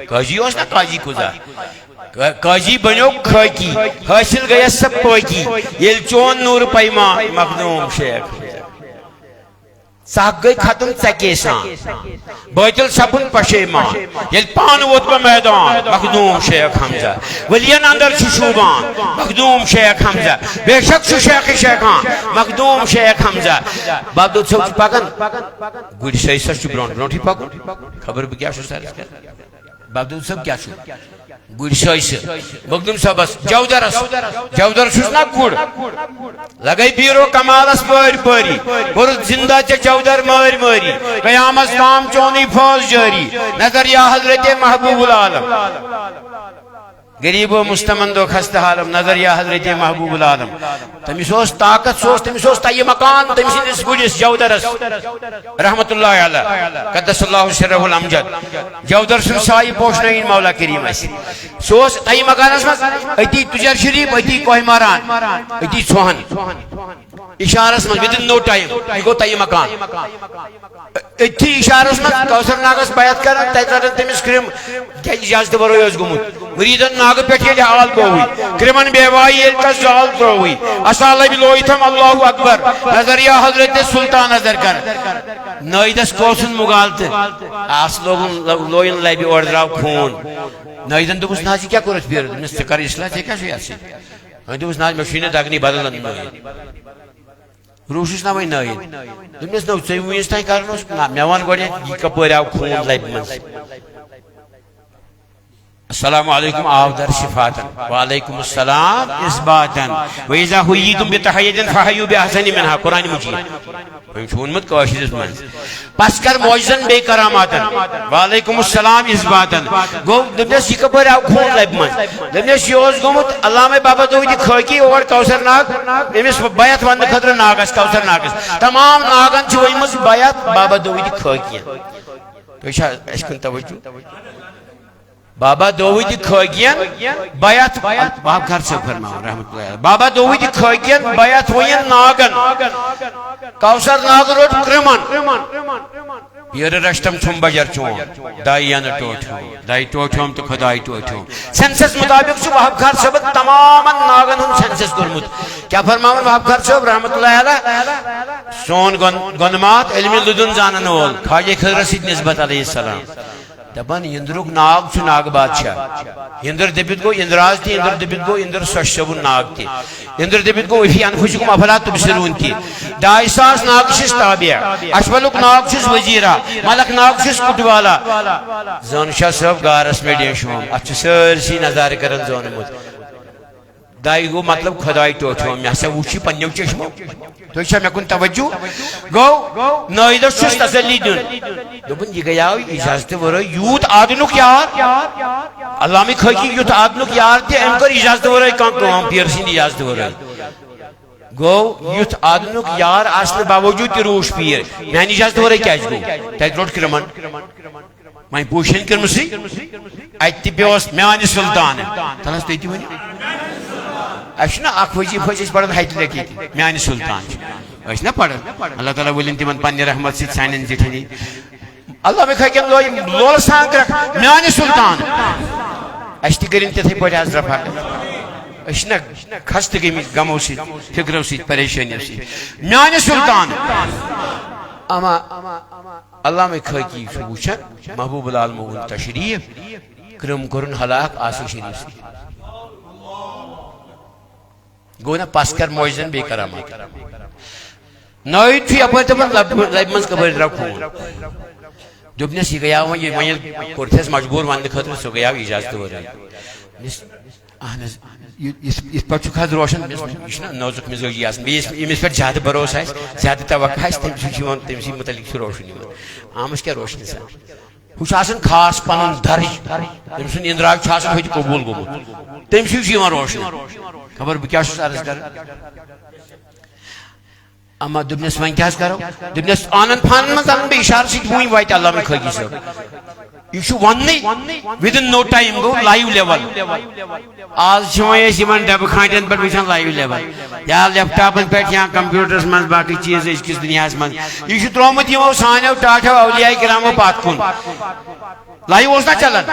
قاضی اس نا قاضی کزا قاضی بنو خاکی حاصل گیا سب پاکی یل چون نور پیما مخدوم شیخ ساک گئی ختم چکیسان باطل سپن پشیمان یل پان ووت با میدان مخدوم شیخ حمزہ ولین اندر شوبان مخدوم شیخ حمزہ بے شک شو شیخ شیخان مخدوم شیخ حمزہ باب دو سوچ پاکن گوڑی سائی سر چو برونٹی پاکن خبر بھی کیا شو سر باب دو سب کیا شو گوڑی سائی سر مخدوم صاحب بس جودرس نا گوڑ لگئی بیرو کمالس پاری پاری برد زندہ چا جودر ماری ماری قیامت تام چونی فوز جاری نظر یا حضرت محبوب العالم غریب و مستمند و خستہ عالم نظر یا حضرت محبوب العالم تمیس اوس طاقت سوس تمیس اوس تایی مکان تمیس اس گوڑیس جودرس رحمت اللہ علیہ قدس اللہ سرہ الامجد جودر سن سائی پوشنین مولا کریم ایسی سوس تایی مکان اس ایتی تجر شریف ایتی کوہ ماران ایتی سوہن اشارس من within no time یہ گو تایی مکان ایتی اشارس من کوثر ناگس بیعت کرن تیترن تمیس کریم کیا اجازت بروی از گمود مریدن ناگ پیٹ یہ حال کو ہوئی کرمن بیوائی یہ کس حال کو ہوئی اصالہ بھی لوئی تھم اللہ اکبر نظر یا حضرت سلطان نظر کر نائدس کوسن مغالت آس لوگن لوئن لائی بھی اوردراو خون نائدن دوبس ناجی کیا کرت بیر مستقر اصلاح چے کیا شوی آسی دوبس ناج مشینہ داگنی بدلن نائد روشش ناوئی نائد دوبس نو چوئی وینستائی کرنوس میوان گوڑی یہ کپور آو خون لائی بمنز السلام علیکم آودر شفاتا وعلیکم السلام اثباتا وَإِذَا حُيِّيتُمْ بِتَحَيَّةٍ فَحَيُّوا بِأَحْسَنِ مِنْهَا قرآن مجید ہم چھون مت کوشش اس منز پس کر معجزن بے کراماتا وعلیکم السلام اثباتا گو دمنیس یہ کپر آو خون لائب منز دمنیس یوز گومت علامہ بابا دوی دی خاکی اور کوثر ناگ امیس بیعت وند خطر ناگس کوثر ناگس تمام ناگن چھوئی مز بیعت بابا دوی دی خاکی تو اشکن توجہ بابا دووی دی کھوگین بیعت باب گھر سے فرماؤ رحمت اللہ بابا دووی دی کھوگین بیعت ہوئین ناگن کوثر ناگ روٹ کرمان پیر رشتم چھم بجر چون دائی ان ٹوٹ ہوں دائی ٹوٹ ہوں تو خدای ٹوٹ ہوں سنسس مطابق چھو باب گھر سے تماما ناگن ہم سنسس کرمت کیا فرماؤ باب گھر سے رحمت اللہ علیہ سون گنمات علم لدن زانن وول خواجہ خضر رسید نسبت علیہ السلام دبان اندرک ناگ چھو ناگ بادشاہ اندر دبت گو اندراز تی اندر دبت گو اندر سشبون ناگ تی اندر دبت گو وفی انفسکم افلا تبصرون تی دائی ساس ناگ شس تابعہ اشبلک ناگ شس وزیرہ ملک ناگ شس کٹوالا زانشاہ صاحب گارس میں ڈین شوم اچھو سرسی نظار کرن زانمود دائی گو مطلب خدای ٹوٹھو میں سے وچی پنیو چشمو تو اچھا میں کن توجہ گو نائدہ شس تسلی دن دوبن یہ گیا اجازت ورہ یوت آدنک یار علامہ خاکی یوت آدنک یار تے امکر اجازت ورہ کام پیرسین اجازت ورہ گو یوت آدنک یار اصل باوجود تی روش پیر میں اجازت ورہ کیا گو تیت روٹ کرمان میں پوشن کرمسی ایتی بیوست میانی سلطان تنس تیتی ونی اشنا اخ وجیب اس پڑھن حیث لکی میانی سلطان اشنا پڑھن اللہ تعالیٰ ولین تیمن پانی رحمت سید سائنن جتنی اللہ میں کھائی کہ لول سانک رکھ میانی سلطان اشتی کریں تیتھے پڑھ حضرت پاک اشنا خست گئی گمو سید فکرو سید پریشانی سید میانی سلطان اما اللہ میں کھائی کی شبوشن محبوب العالمون تشریف کرم کرن حلاق آسی شریف سید گونا پاس کر معجزن بے کرامات نوید فی اپر تبن لائب منز کبر رکھون دوبنے سی گیا ہوں یہ مجھے کورتھیس مجبور ماند خطر سو گیا اجازت ہو رہا ہے اس پر چکا روشن نوزک مزوجی آسن اس پر زیادہ بروس ہے زیادہ توقع ہے تمسی متعلق سے روشنی آمس کیا روشنی سا آسان خاص پن درج تم سن اندراج ہوتی قبول گومت تم سی روشن خبر بہ کیا عرض کر اما دپنس وۄنۍ کیٛاہ حظ کرو دپنس آنن پھانن منٛز انن بہٕ اشارٕ سۭتۍ وٕنۍ واتہِ علامہ خٲکی صٲب یہ چھُ وننٕے ودن نو ٹایم گوٚو لایو لیول آز چھِ وۄنۍ أسۍ یِمن ڈبہٕ کھانٹٮ۪ن پٮ۪ٹھ وٕچھان لایو لیول یا لیپ ٹاپن پٮ۪ٹھ یا کمپیوٹرس منٛز باقٕے چیٖز أزکِس دُنیاہس منٛز یہِ چھُ ترٛوومُت یِمو سانیو ٹاٹھو اولیاء کرامو پتھ کُن لایو اوس نا چلان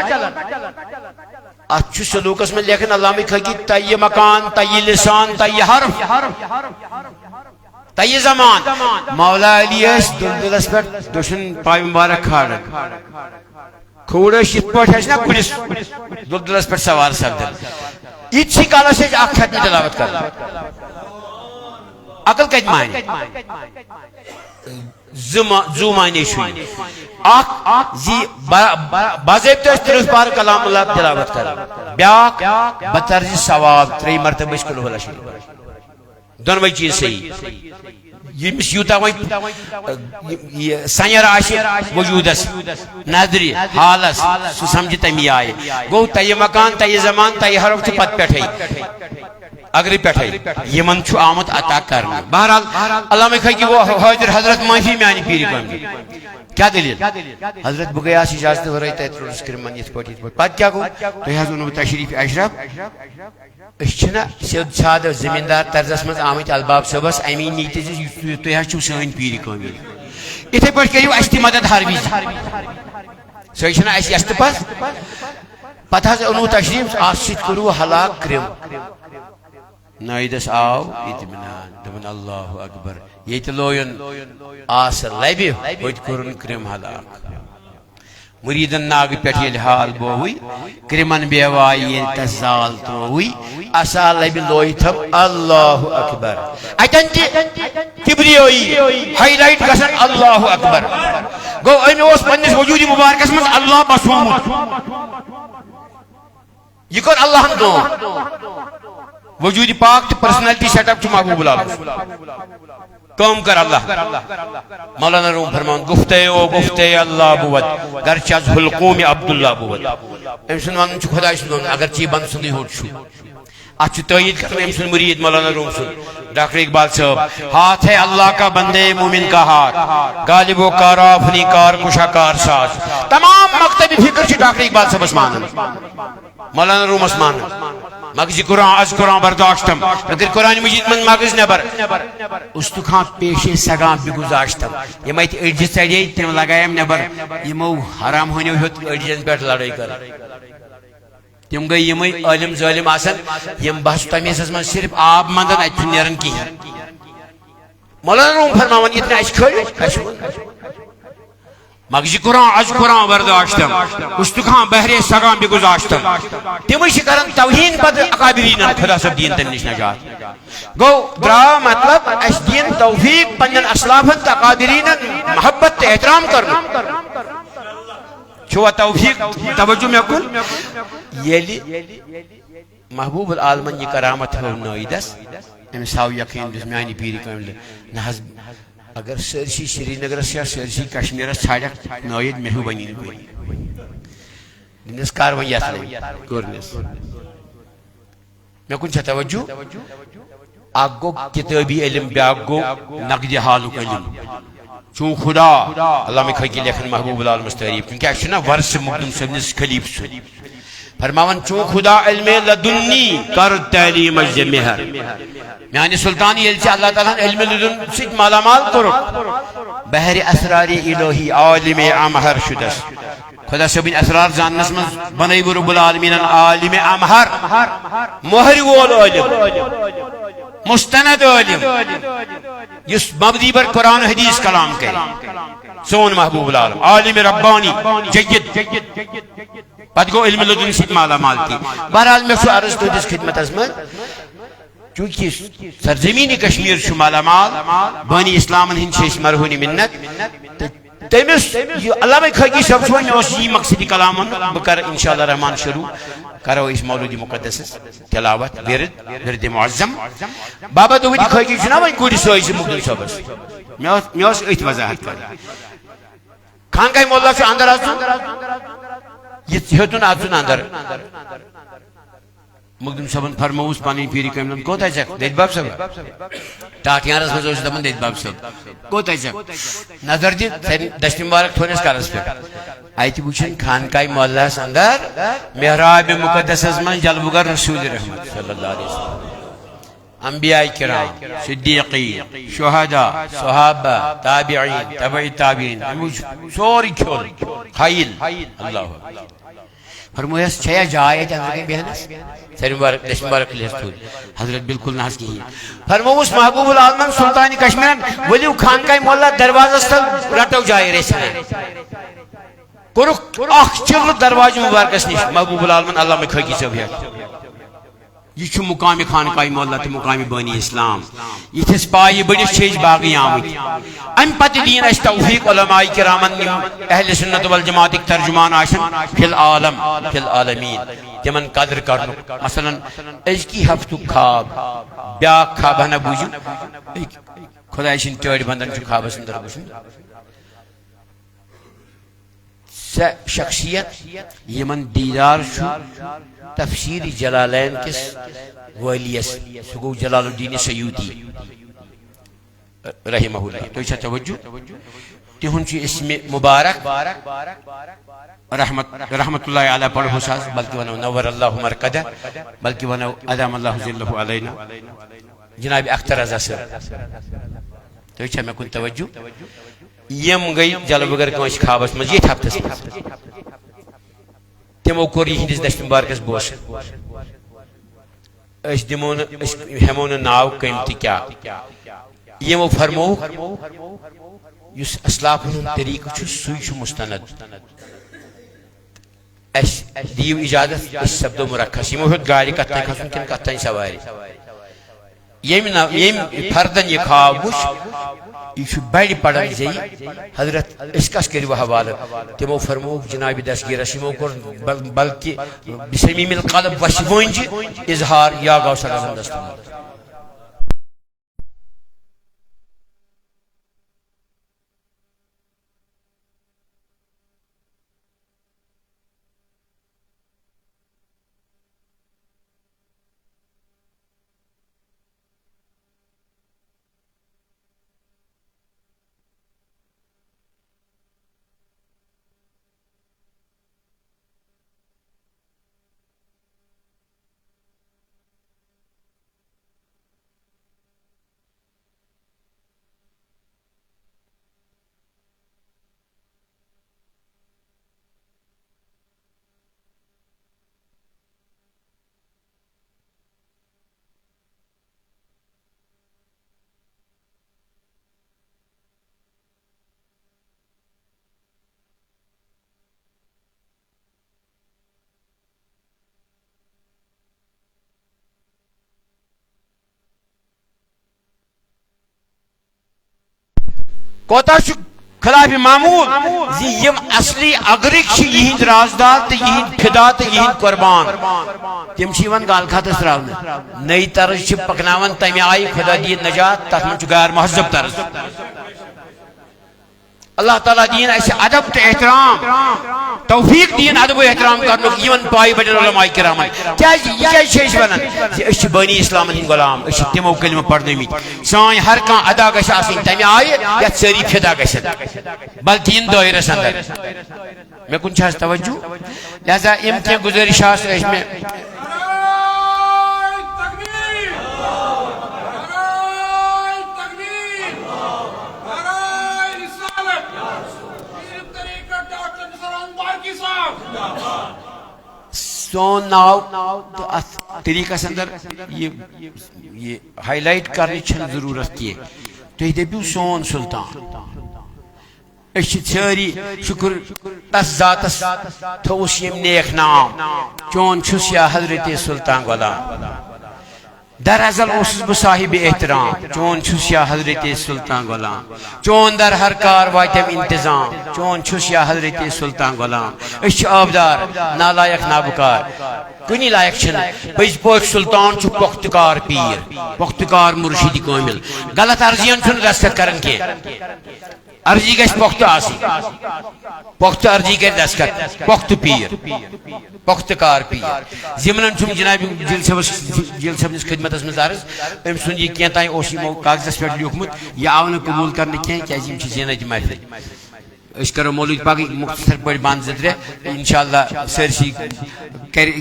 اتھ چھُ سلوٗکس منٛز لیکھان علامہ خٲکی طیہِ مکان طیہِ لسان طیہِ حرف طیہِ زمان مولا علی ٲسۍ دُلدُلس پٮ۪ٹھ دٔچھُن پایہِ مُبارک کھالان کھوڑ ٲسۍ یِتھ پٲٹھۍ ٲسۍ نا کُلِس دُلدُلس پٮ۪ٹھ سوار سپدان یِتسٕے کالس ٲسۍ اکھ ختمہِ تلاوت کران عقل کتہِ مانہِ زٕ مانے چھُ یہِ اکھ زِ باضٲبطہٕ ٲسۍ 30 پارٕ کلام اللہ تلاوت کران بیاکھ بطرزِ ثواب 3 مرتبہ ٲسۍ قُل ہُوَ شریف دۄنوَے چیٖز صحیح ییٚمِس یوٗتاہ وۄنۍ سَیر آسہِ وجوٗدس نظرِ حالس سُہ سمجھِ تمی آیہِ گوٚو طیہِ مکان طیہِ زمان طیہِ حرف چھُ پتہٕ پٮ۪ٹھے اگرے پٮ۪ٹھے یِمن چھُ آمُت عطا کرنہٕ بہرحال علامہ خٲکی گوٚو حٲضِر حضرت معٲفی میانہِ پیٖرِ کٲمہِ کیا دلیل حضرت بہٕ گٔیاس اجازتہٕ ورٲے تتہِ روٗدُس کرٛمن یِتھ پٲٹھۍ پتہٕ کیٛاہ گوٚو تۄہہِ حظ ووٚنوٕ تشریٖف اشرف أسۍ چھِنہ سیوٚد سادٕ زٔمیٖندار طرزس منٛز آمٕتۍ الباب صٲبس امی نیٖتی زِ تُہۍ حظ چھِو سٲنۍ پیٖرِ کٲمہِ یِتھے پٲٹھۍ کٔرِو اسہِ تہِ مدد ہر وِزِ سۄے چھِنہ اسہِ یس تہٕ پس پتہٕ حظ اوٚنوٕ تشریٖف اتھ سۭتۍ کوٚروٕ ہلاک کرٛم نٲیدس آو اطمینان دوٚپُن اللہ اکبر ییٚتہِ لویُن آسہٕ لبہِ ہوٚتہِ کوٚرُن کرٛم ہلاک مُریٖدن ناگہٕ پٮ۪ٹھ ییٚلہِ حال بووٕے کرٛمن بیواے ییٚلہِ تس زال ترووٕے عصا لبہِ لویتھم اللہ اکبر اتٮ۪ن تہِ کِبرِیٲیی ہائی لایٹ گژھان اللہ اکبر گوٚو أمۍ اوس پننِس وجوٗدِ مُبارکس منٛز اللہ بسومُت یہِ کوٚر اللہن کٲم وجود پاک تہٕ پرسنلٹی سیٹ اپ چھُ محبوب العالم کٲم کر اللہ مولانا روم فرمان گفتے اللہ بود گرچہ از حلقوم عبداللہ بود أمۍ سُنٛد ونُن چھُ خۄداے سُنٛد ونُن اگرچہ یہِ بنٛد سُنٛدٕے ہوٚٹ چھُ اتھ چھُ تٲیید کران أمۍ سُنٛد مُریٖد مولانا روم سُنٛد ڈاکٹر اقبال صٲب ہاتھ ہے اللہ کا بندے مومن کا ہاتھ غالب و کارا افنی کار کشا کار ساز تمام مکتبی فکر چھِ ڈاکٹر اقبال صٲبس مانان مولانا رومس مانان مغزِ قرآن از قرآن برداشتم اگر قرآن مجید من مغز نبر استخان پیشے سگان بگزاشتم یم ات اڑجہ ژڑے تم لگایم نبر یمو حرام ہونیو ہیوت اڑجن پہ لڑائی کر تم گئی یمے عالم ظالم آسن یم بحث تمیزس من صرف آب مندن ات نیرن کہین مولانا روم فرماون اتنے اس کھڑ مغزِ قرآن از قرآن برداشتم استخان بہرے سگان بگزاشتم تمے چھ کران توہین پتہ اکابرین خدا صاحب دین تم نش نجات گو درا مطلب اس دین توفیق پنن اسلافن تقادرین محبت احترام کرنا چھو توفیق توجہ میں کن یلی محبوب العالمین یہ کرامت ہو نویدس امس ہاو یقین دس میانی پیری کامل نہ اگر سرسی سری نگرس یا سرسی کشمیرس ژھانڈک نوید مہربانی دنس کاروٲیی یتھ کرنس مےٚ کُن چھا توجہ اکھ گوٚو کتابی علم بیاکھ گوٚو نقدِ حالُک علم چون خدا علامہ خٲکی لیکھن محبوب العالمس تعریف کیونکہ اَسہِ چھُ نا ورثہ مخدوم صٲبنِس خلیف سُنٛد فرماون چون خدا علم لدنی کر تعلیم از مہر میانی سلطان یل سے اللہ تعالیٰ علم لدن سید مالا مال کرو بحر اسرار الہی عالم امہر شدس خدا صاحبین اسرار جاننس من بنائی رب العالمین عالم امہر مہر وول علم مستند علم یس مبدی بر قرآن حدیث کلام کرے سون محبوب العالم عالم ربانی جید پتہ گو علم لدن سید مالا مال کی بہرحال میں سو عرض تہندس خدمت من چونکہ سرزمین کشمیر چھ مالا مال بانی اسلامن ہند مرہون منت تمس علامہ خٲکی صاحب چھ یہ مقصدی کلام بہ کر انشاءاللہ رحمان شروع کرو اس مولود مقدس تلاوت ورد معظم بابا دودی خٲکی چھ نا وۄنۍ گُرۍ سٲے مخدوم صٲبس مےٚ ٲس أتھۍ وضاحت کرٕنۍ خانقاہ مولا سے اندر اژن یہ ہیوتن اژن اندر مقدم صاحبن فرموس پنن پیری کمن کوت چھک دید باب صاحب ٹاٹیارس مز اوس دپن دید باب صاحب کوت چھک نظر دی دشت مبارک تھونس کالس پہ ایت وچھن خانقاہ مولا اندر محراب مقدس من جلوگر رسول رحمت صلی اللہ علیہ وسلم انبیاء کرام صدیقین شہداء صحابہ تابعین تبع تابعین سوری کھول خیل اللہ فرمویا چھیا جائے اندر بہنس سر مبارک دشت مبارک لہس تھوڑی حضرت بالکل نہ کہیں فرموس محبوب العالمین سلطان کشمیرن ولیو خانقاہ مولا دروازہ تل رٹو جائے ریسن کورک اخ چل دروازہ مبارکس نش محبوب العالمین علامہ خاکی صاحب یہ مقام خانقاہ مولا تو مقام بانی اسلام یتھس پائے بڑس چھ باقی آمت ام پتہ دین اس توفیق علماء کرامن اہل سنت والجماعت ترجمان آشن فی العالم فی العالمین تمن قدر کرن مثلا ازکی ہفتہ خواب بیا خواب ہنا بوجھن خدا سن تیڑ بندن چھ خوابس اندر وچھن شخصیت یمن دیدار چھو تفسیر جلالین کس ولیس سگو جلال الدین سیوطی رحمہ اللہ تو اچھا توجہ تہن چھ اسم مبارک رحمت اللہ علیہ پڑھو ساز بلکہ ونو نور اللہ مرکدہ بلکہ ونو ادام اللہ ذلہ علینا جناب اختر رضا صاحب تو اچھا میں کن توجہ یم گئی جلوگر کنس خوابس مز یہ ہفتس تمو کور یہ دشت مبارکس بوس اس دمون ہمون ناو قیمتی کیا یمو فرمو یس اسلاف طریقہ چھ سوی مستند اس دیو اجازت اس سبدو مرخص یمو ہت گاڑی کتن کھسن کن کتن سواری یم فردن یہ خواب وچ یہ بڑی پڑھن زی حضرت اس کس کرو حوالہ تمو فرمو جناب دستگیر سمو کور بلکہ بسمیم القلب وشونج اظہار یا غوث اعظم دستور کوتا خلاف معمول یم اصلی اگرک یہند رازدار تو یہند فدا تو یہند قربان تم گال خطس تراؤن نئی طرز پکناون تمہ آئی خدا دین نجات تر من غیر مہذب طرز اللہ تعالیٰ دین ایسے ادب تو احترام توفیق دین ادب و احترام کرنک یمن پائی بڑن علماء کرامن کیا یہ چیز ونن اس بنی اسلام ہند غلام اس تمو کلمہ پڑھنمت سان ہر کان ادا گژھِ آسٕنۍ تمہ آیہِ یتھ سٲری فدا گژھن بلکہ ان دٲیرس اندر مےٚ کُن چھِ حظ توجہ لہذا یِم کینٛہہ گُزٲرِشات ٲسۍ مےٚ سون ناو طریقہ اندر یہ ہائی لائٹ کرنے چھن ضرورت کی تھی دپیو سون سلطان ساری شکر تس ذاتس تھوس یم نیک نام چون چھس یا حضرت سلطان غلام در ازل اوسس بہ صاحب احترام چون چھس یا حضرت سلطان غلام چون در ہر کار واتم انتظام چون چھس یا حضرت سلطان غلام اس آبدار نالائق نابکار کنی لائق چھن پز پوچھ سلطان چھ پختکار پیر پختکار مرشد کامل غلط عرضیان چھن دستخط کرن کی عرضی گژھِ پختہ آسٕنۍ پختہ عرضی کر دستخط پختہ پیر پختکار پیر ضمنن چھم جناب جیل صٲبنِس خدمتس منٛز عرض أمۍ سُنٛد یہِ کینٛہہ تانۍ اوس یِمو کاغذس پٮ۪ٹھ لیوٗکھمُت یہِ آو نہٕ قبوٗل کرنہٕ کینٛہہ کیٛازِ یِم چھِ زینت محفِل أسۍ کرو مولوٗد پاکٕکۍ مختصر پٲٹھۍ بند زٕ ترٛےٚ انشاءاللہ سٲرسٕے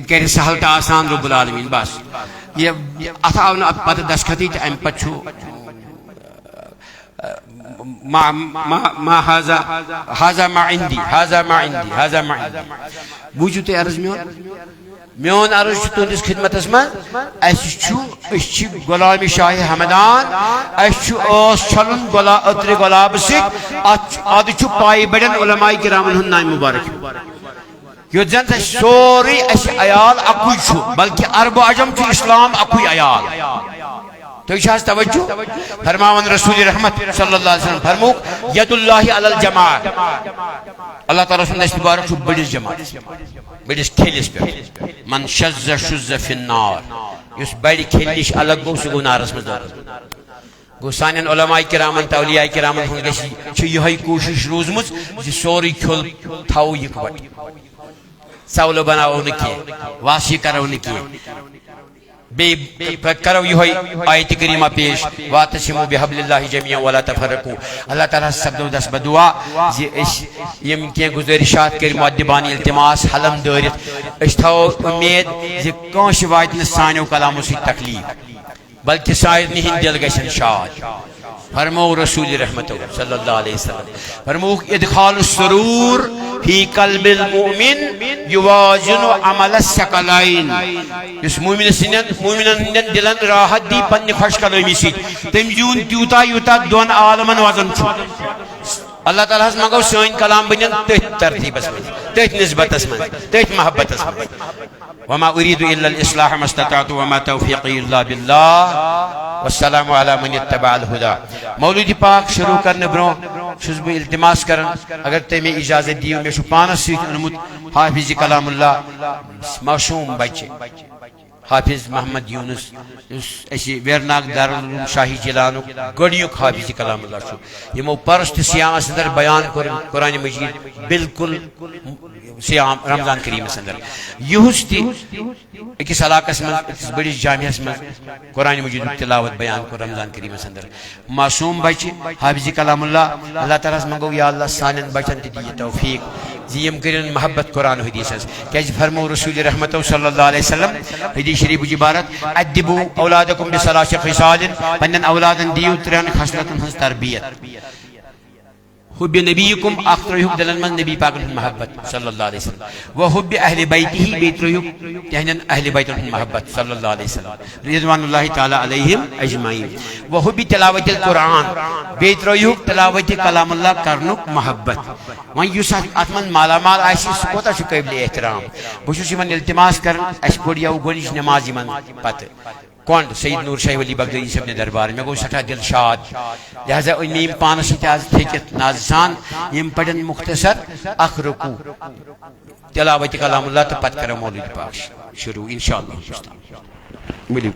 کرِ سہل تہٕ آسان رب العالمیٖن بس یہِ اتھ آو نہٕ پتہٕ دستخطٕے تہٕ امہِ پتہٕ چھُ ما هذا ما عندي هذا ما عندي هذا ما عندي بوجھو تُہۍ عرض میون عرض چھُ تُہنٛدِس خدمتس منٛز أسۍ چھِ غلامِ شاہِ ہمدان اَسہِ چھُ ٲس چھلُن عطرِ گۄلابہٕ سۭتۍ ادٕ چھُ پایہِ بڑٮ۪ن علماء کرامن ہُنٛد نامہِ مُبارک یوٚت زن اَسہِ سورُے اَسہِ عیال اکُے چھُ بلکہِ عرب و عجم چھُ اسلام اکُے عیال تُہۍ چھِ حظ توجہ فرماون رسول رحمت صلی اللہ علیہ وسلم فرموک ید اللہ علی الجماع اللہ تعالیٰ سُنٛد دست مبارک چھُ بٔڑِس جماعتس بٔڑِس کھیلس پٮ۪ٹھ من شذ شذ فی النار یُس بڑِ کھیلہِ نِش الگ گوٚو سُہ گوٚو نارس منٛز گوٚو سانٮ۪ن علماء کرامن تہٕ اولیاء کرامن ہُنٛد گژھِ چھِ یِہوٚے کوٗشش روٗزمٕژ زِ سورُے کھیوٚل تھاوو یِکوٹہٕ ژولہٕ بناوو نہٕ کینٛہہ واسی کرو نہٕ کینٛہہ بیٚیہِ کرو یِہوٚے آیتہِ کریٖمہ پیش واعتصموا بحبل اللہ جمیعا ولا تفرقوا اللہ تعالیٰ ہس سپدو دس بدعا زِ أسۍ یِم کینٛہہ گُزٲرِشات کٔرۍ مؤدبانہ التماس حلم دٲرِتھ أسۍ تھاوو اُمید زِ کٲنٛسہِ واتہِ نہٕ سانیو کلامو سۭتۍ تکلیٖف بلکہِ سارنٕے ہٕنٛدۍ دل گژھن شاد فرمو رسول رحمت صلی اللہ علیہ وسلم فرموک ادخال السرور فی قلب المؤمن یوازن عمل الثقلین اس مومن ہندین دلن راحت دی پنہ خوش کلامی سۭتۍ تٔمۍ زیوٗن تیوٗتاہ یوٗتاہ دۄن عالمن وزن چھُ اللہ تعالیٰ ہس منگو سٲنۍ کلام بنن تٔتھۍ ترتیٖبس منٛز تٔتھۍ نسبتس منٛز تٔتھۍ محبتس منٛز وما اريد الا الاصلاح ما استطعت وما توفيقي الا بالله والسلام على من اتبع الهدى مولود پاک شروع کرنے برو چھس بہ التماس کرن اگر تُہۍ مےٚ اجازت دیو مےٚ چھُ پانس سۭتۍ اوٚنمُت حافظ کلام اللہ معصوم بچہ حافظ محمد یونس یُس اَسہِ ویرناگ دارالعلوم شاہی جیلانُک گۄڈنیُک حافظ کلام اللہ چھُ یِمو پرس تہِ سیامس اندر بیان کوٚر قرآن مجید بالکل سیام رمضان کریٖمس اندر یُہُس تہِ أکِس علاقس منٛز أکِس بٔڑِس جامعس منٛز قرآن مجیدُک تلاوت بیان کوٚر رمضان کریٖمس اندر معصوم بچہِ حافظ کلام اللہ اللہ تعالیٰ ہس منگو یا اللہ سانٮ۪ن بچن تہِ دِ توفیق زِ یِم کٔرِن محبت قرآن حدیثس کیٛازِ فرمو رسول رحمتو صلی اللہ علیہ وسلم حدیث شریفٕچ عبارت ادبوا اولادکم بثلاث خصال پننٮ۪ن اولادن دِیِو ترٛٮ۪ن خصلتن ہٕنٛز تربیت حب نبیکم اکھ ترٛٲیہُکھ دلن منٛز نبی پاکن ہُنٛد محبت صلی اللہ علیہ وسلم و حب اہل بیتہ بیٚیہِ ترٛٲیہُکھ تِہنٛدٮ۪ن اہل بیتن ہُنٛد محبت صلی اللہ علیہ وسلم رضوان اللہ تعالیٰ علیہم اجمعین و حب تلاوت القرآن بیٚیہِ ترٛٲیہُکھ تلاوت کلام اللہ کرنُک محبت وۄنۍ یُس اتھ منٛز مالا مال آسہِ سُہ کوتاہ چھُ قٲبلِ احترام بہٕ چھُس یِمن التماس کران اسہِ پوٚریو گۄڈنِچ نٮ۪ماز یِمن پتہٕ کونڈ سید نور شاہ ولی بغدادی صاحب نے دربار میں گو سٹھا دل شاد لہذا ان پانس سۭتۍ آز تھٔکِتھ ناز سان یم پڑن مختصر اکھ رکوع تلاوت کلام اللہ تو پتہٕ کرو مولود پاک شروع انشاءاللہ ؤلِو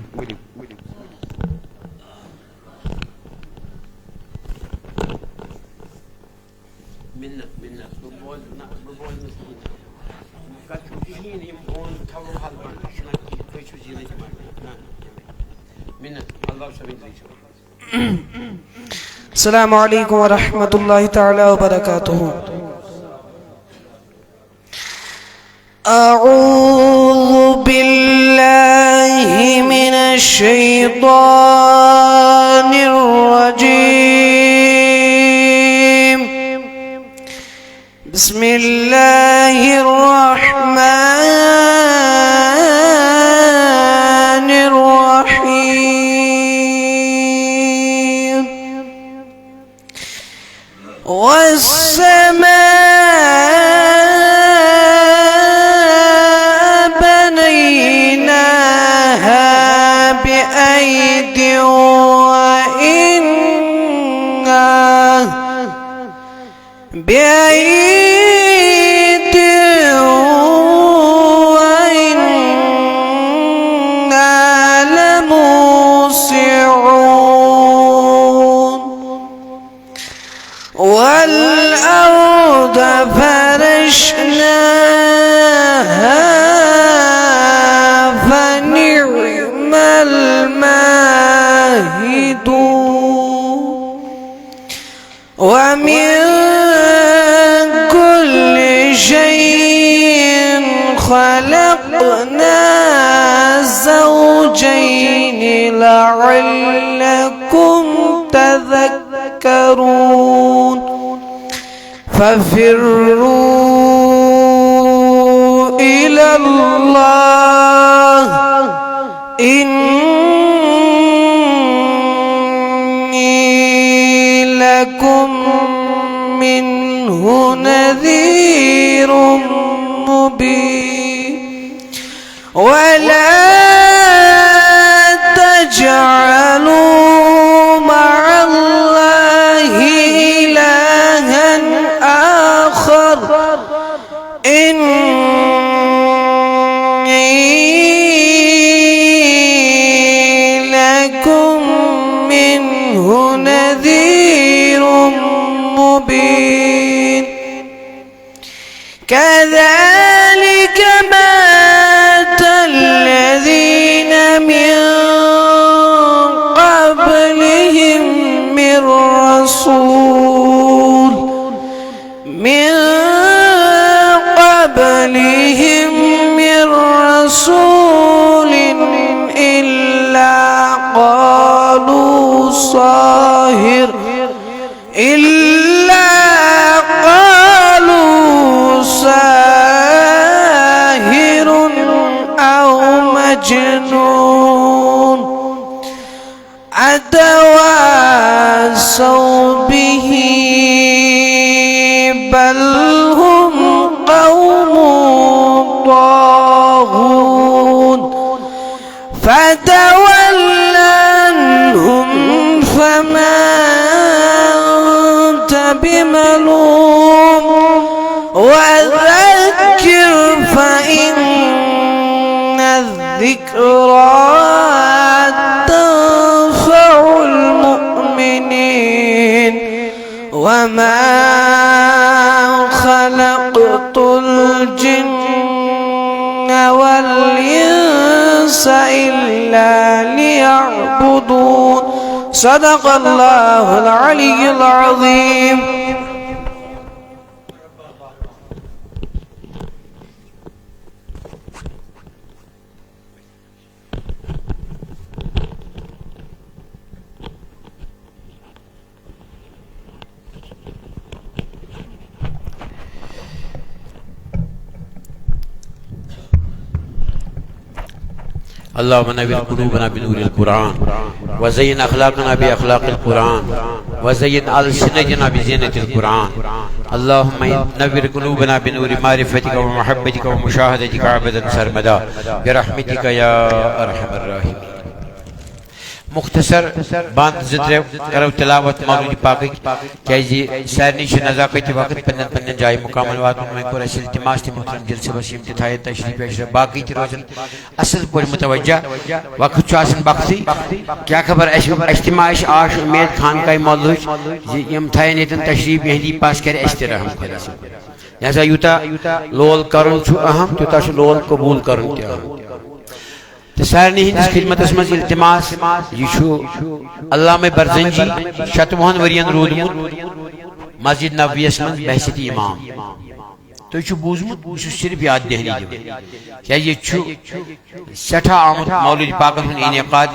السلام علیکم ورحمۃ اللہ تعالی وبرکاتہ اعوذ باللہ من الشیطان الرجیم بسم اللہ الرحمن والسماء بنيناها بأيد بأيد وإنا لموسعون والأرض فرشناها فنعم الماهدون ومن كل شيء خلقنا زوجين لعلكم تذكرون ففروا إلى الله إني لكم منه نذير مبين ولا تجعلوا مع الله إلها آخر إني لكم منه نذير مبين كذلك ما أتى الذين من قبلهم من رسول إلا قالوا ساحر أو مجنون أتواصوا به بل هم قوم طاغون فتول عنهم فما أنت بملوم وذكر فإن الذكرى تنفع المؤمنين وما خلقت الجن والإنس إلا ليعبدون صدق الله العلي العظيم. اللهم نور قلوبنا بنور القرآن وزين أخلاقنا بأخلاق القرآن وزين ألسنتنا بزينة القرآن. اللهم نور قلوبنا بنور معرفتك ومحبتك ومشاهدتك عبدا سرمدا برحمتك يا أرحم الراحمين. مختصر بند زدر کرو تلاوت مولود پاک کیازِ سارنی چھ نزاکت وقت پنن پنن جائے مقام واتن میں کو رسل التماس تی محترم دل سے وسیم تی تھائے تشریف اشرف باقی تی روزن اصل پر متوجہ وقت چاسن بختی کیا خبر اجتماع آش امید خان کا مولود یم تھائے نیتن تشریف یہندی پاس کر استرحم خدا سے لہذا یوتا لول کرن چھ اہم توتا چھ لول قبول کرن تی اہم. سارنی ہندس خدمت اسمز التماس یہ علامہ برزنجی شتوہن ورین رودمت مسجد نبویس من بحثیت امام تو یہ بوزمت یہ صرف یاد دہلی کیا یہ سٹھا آمد مولود پاک انعقاد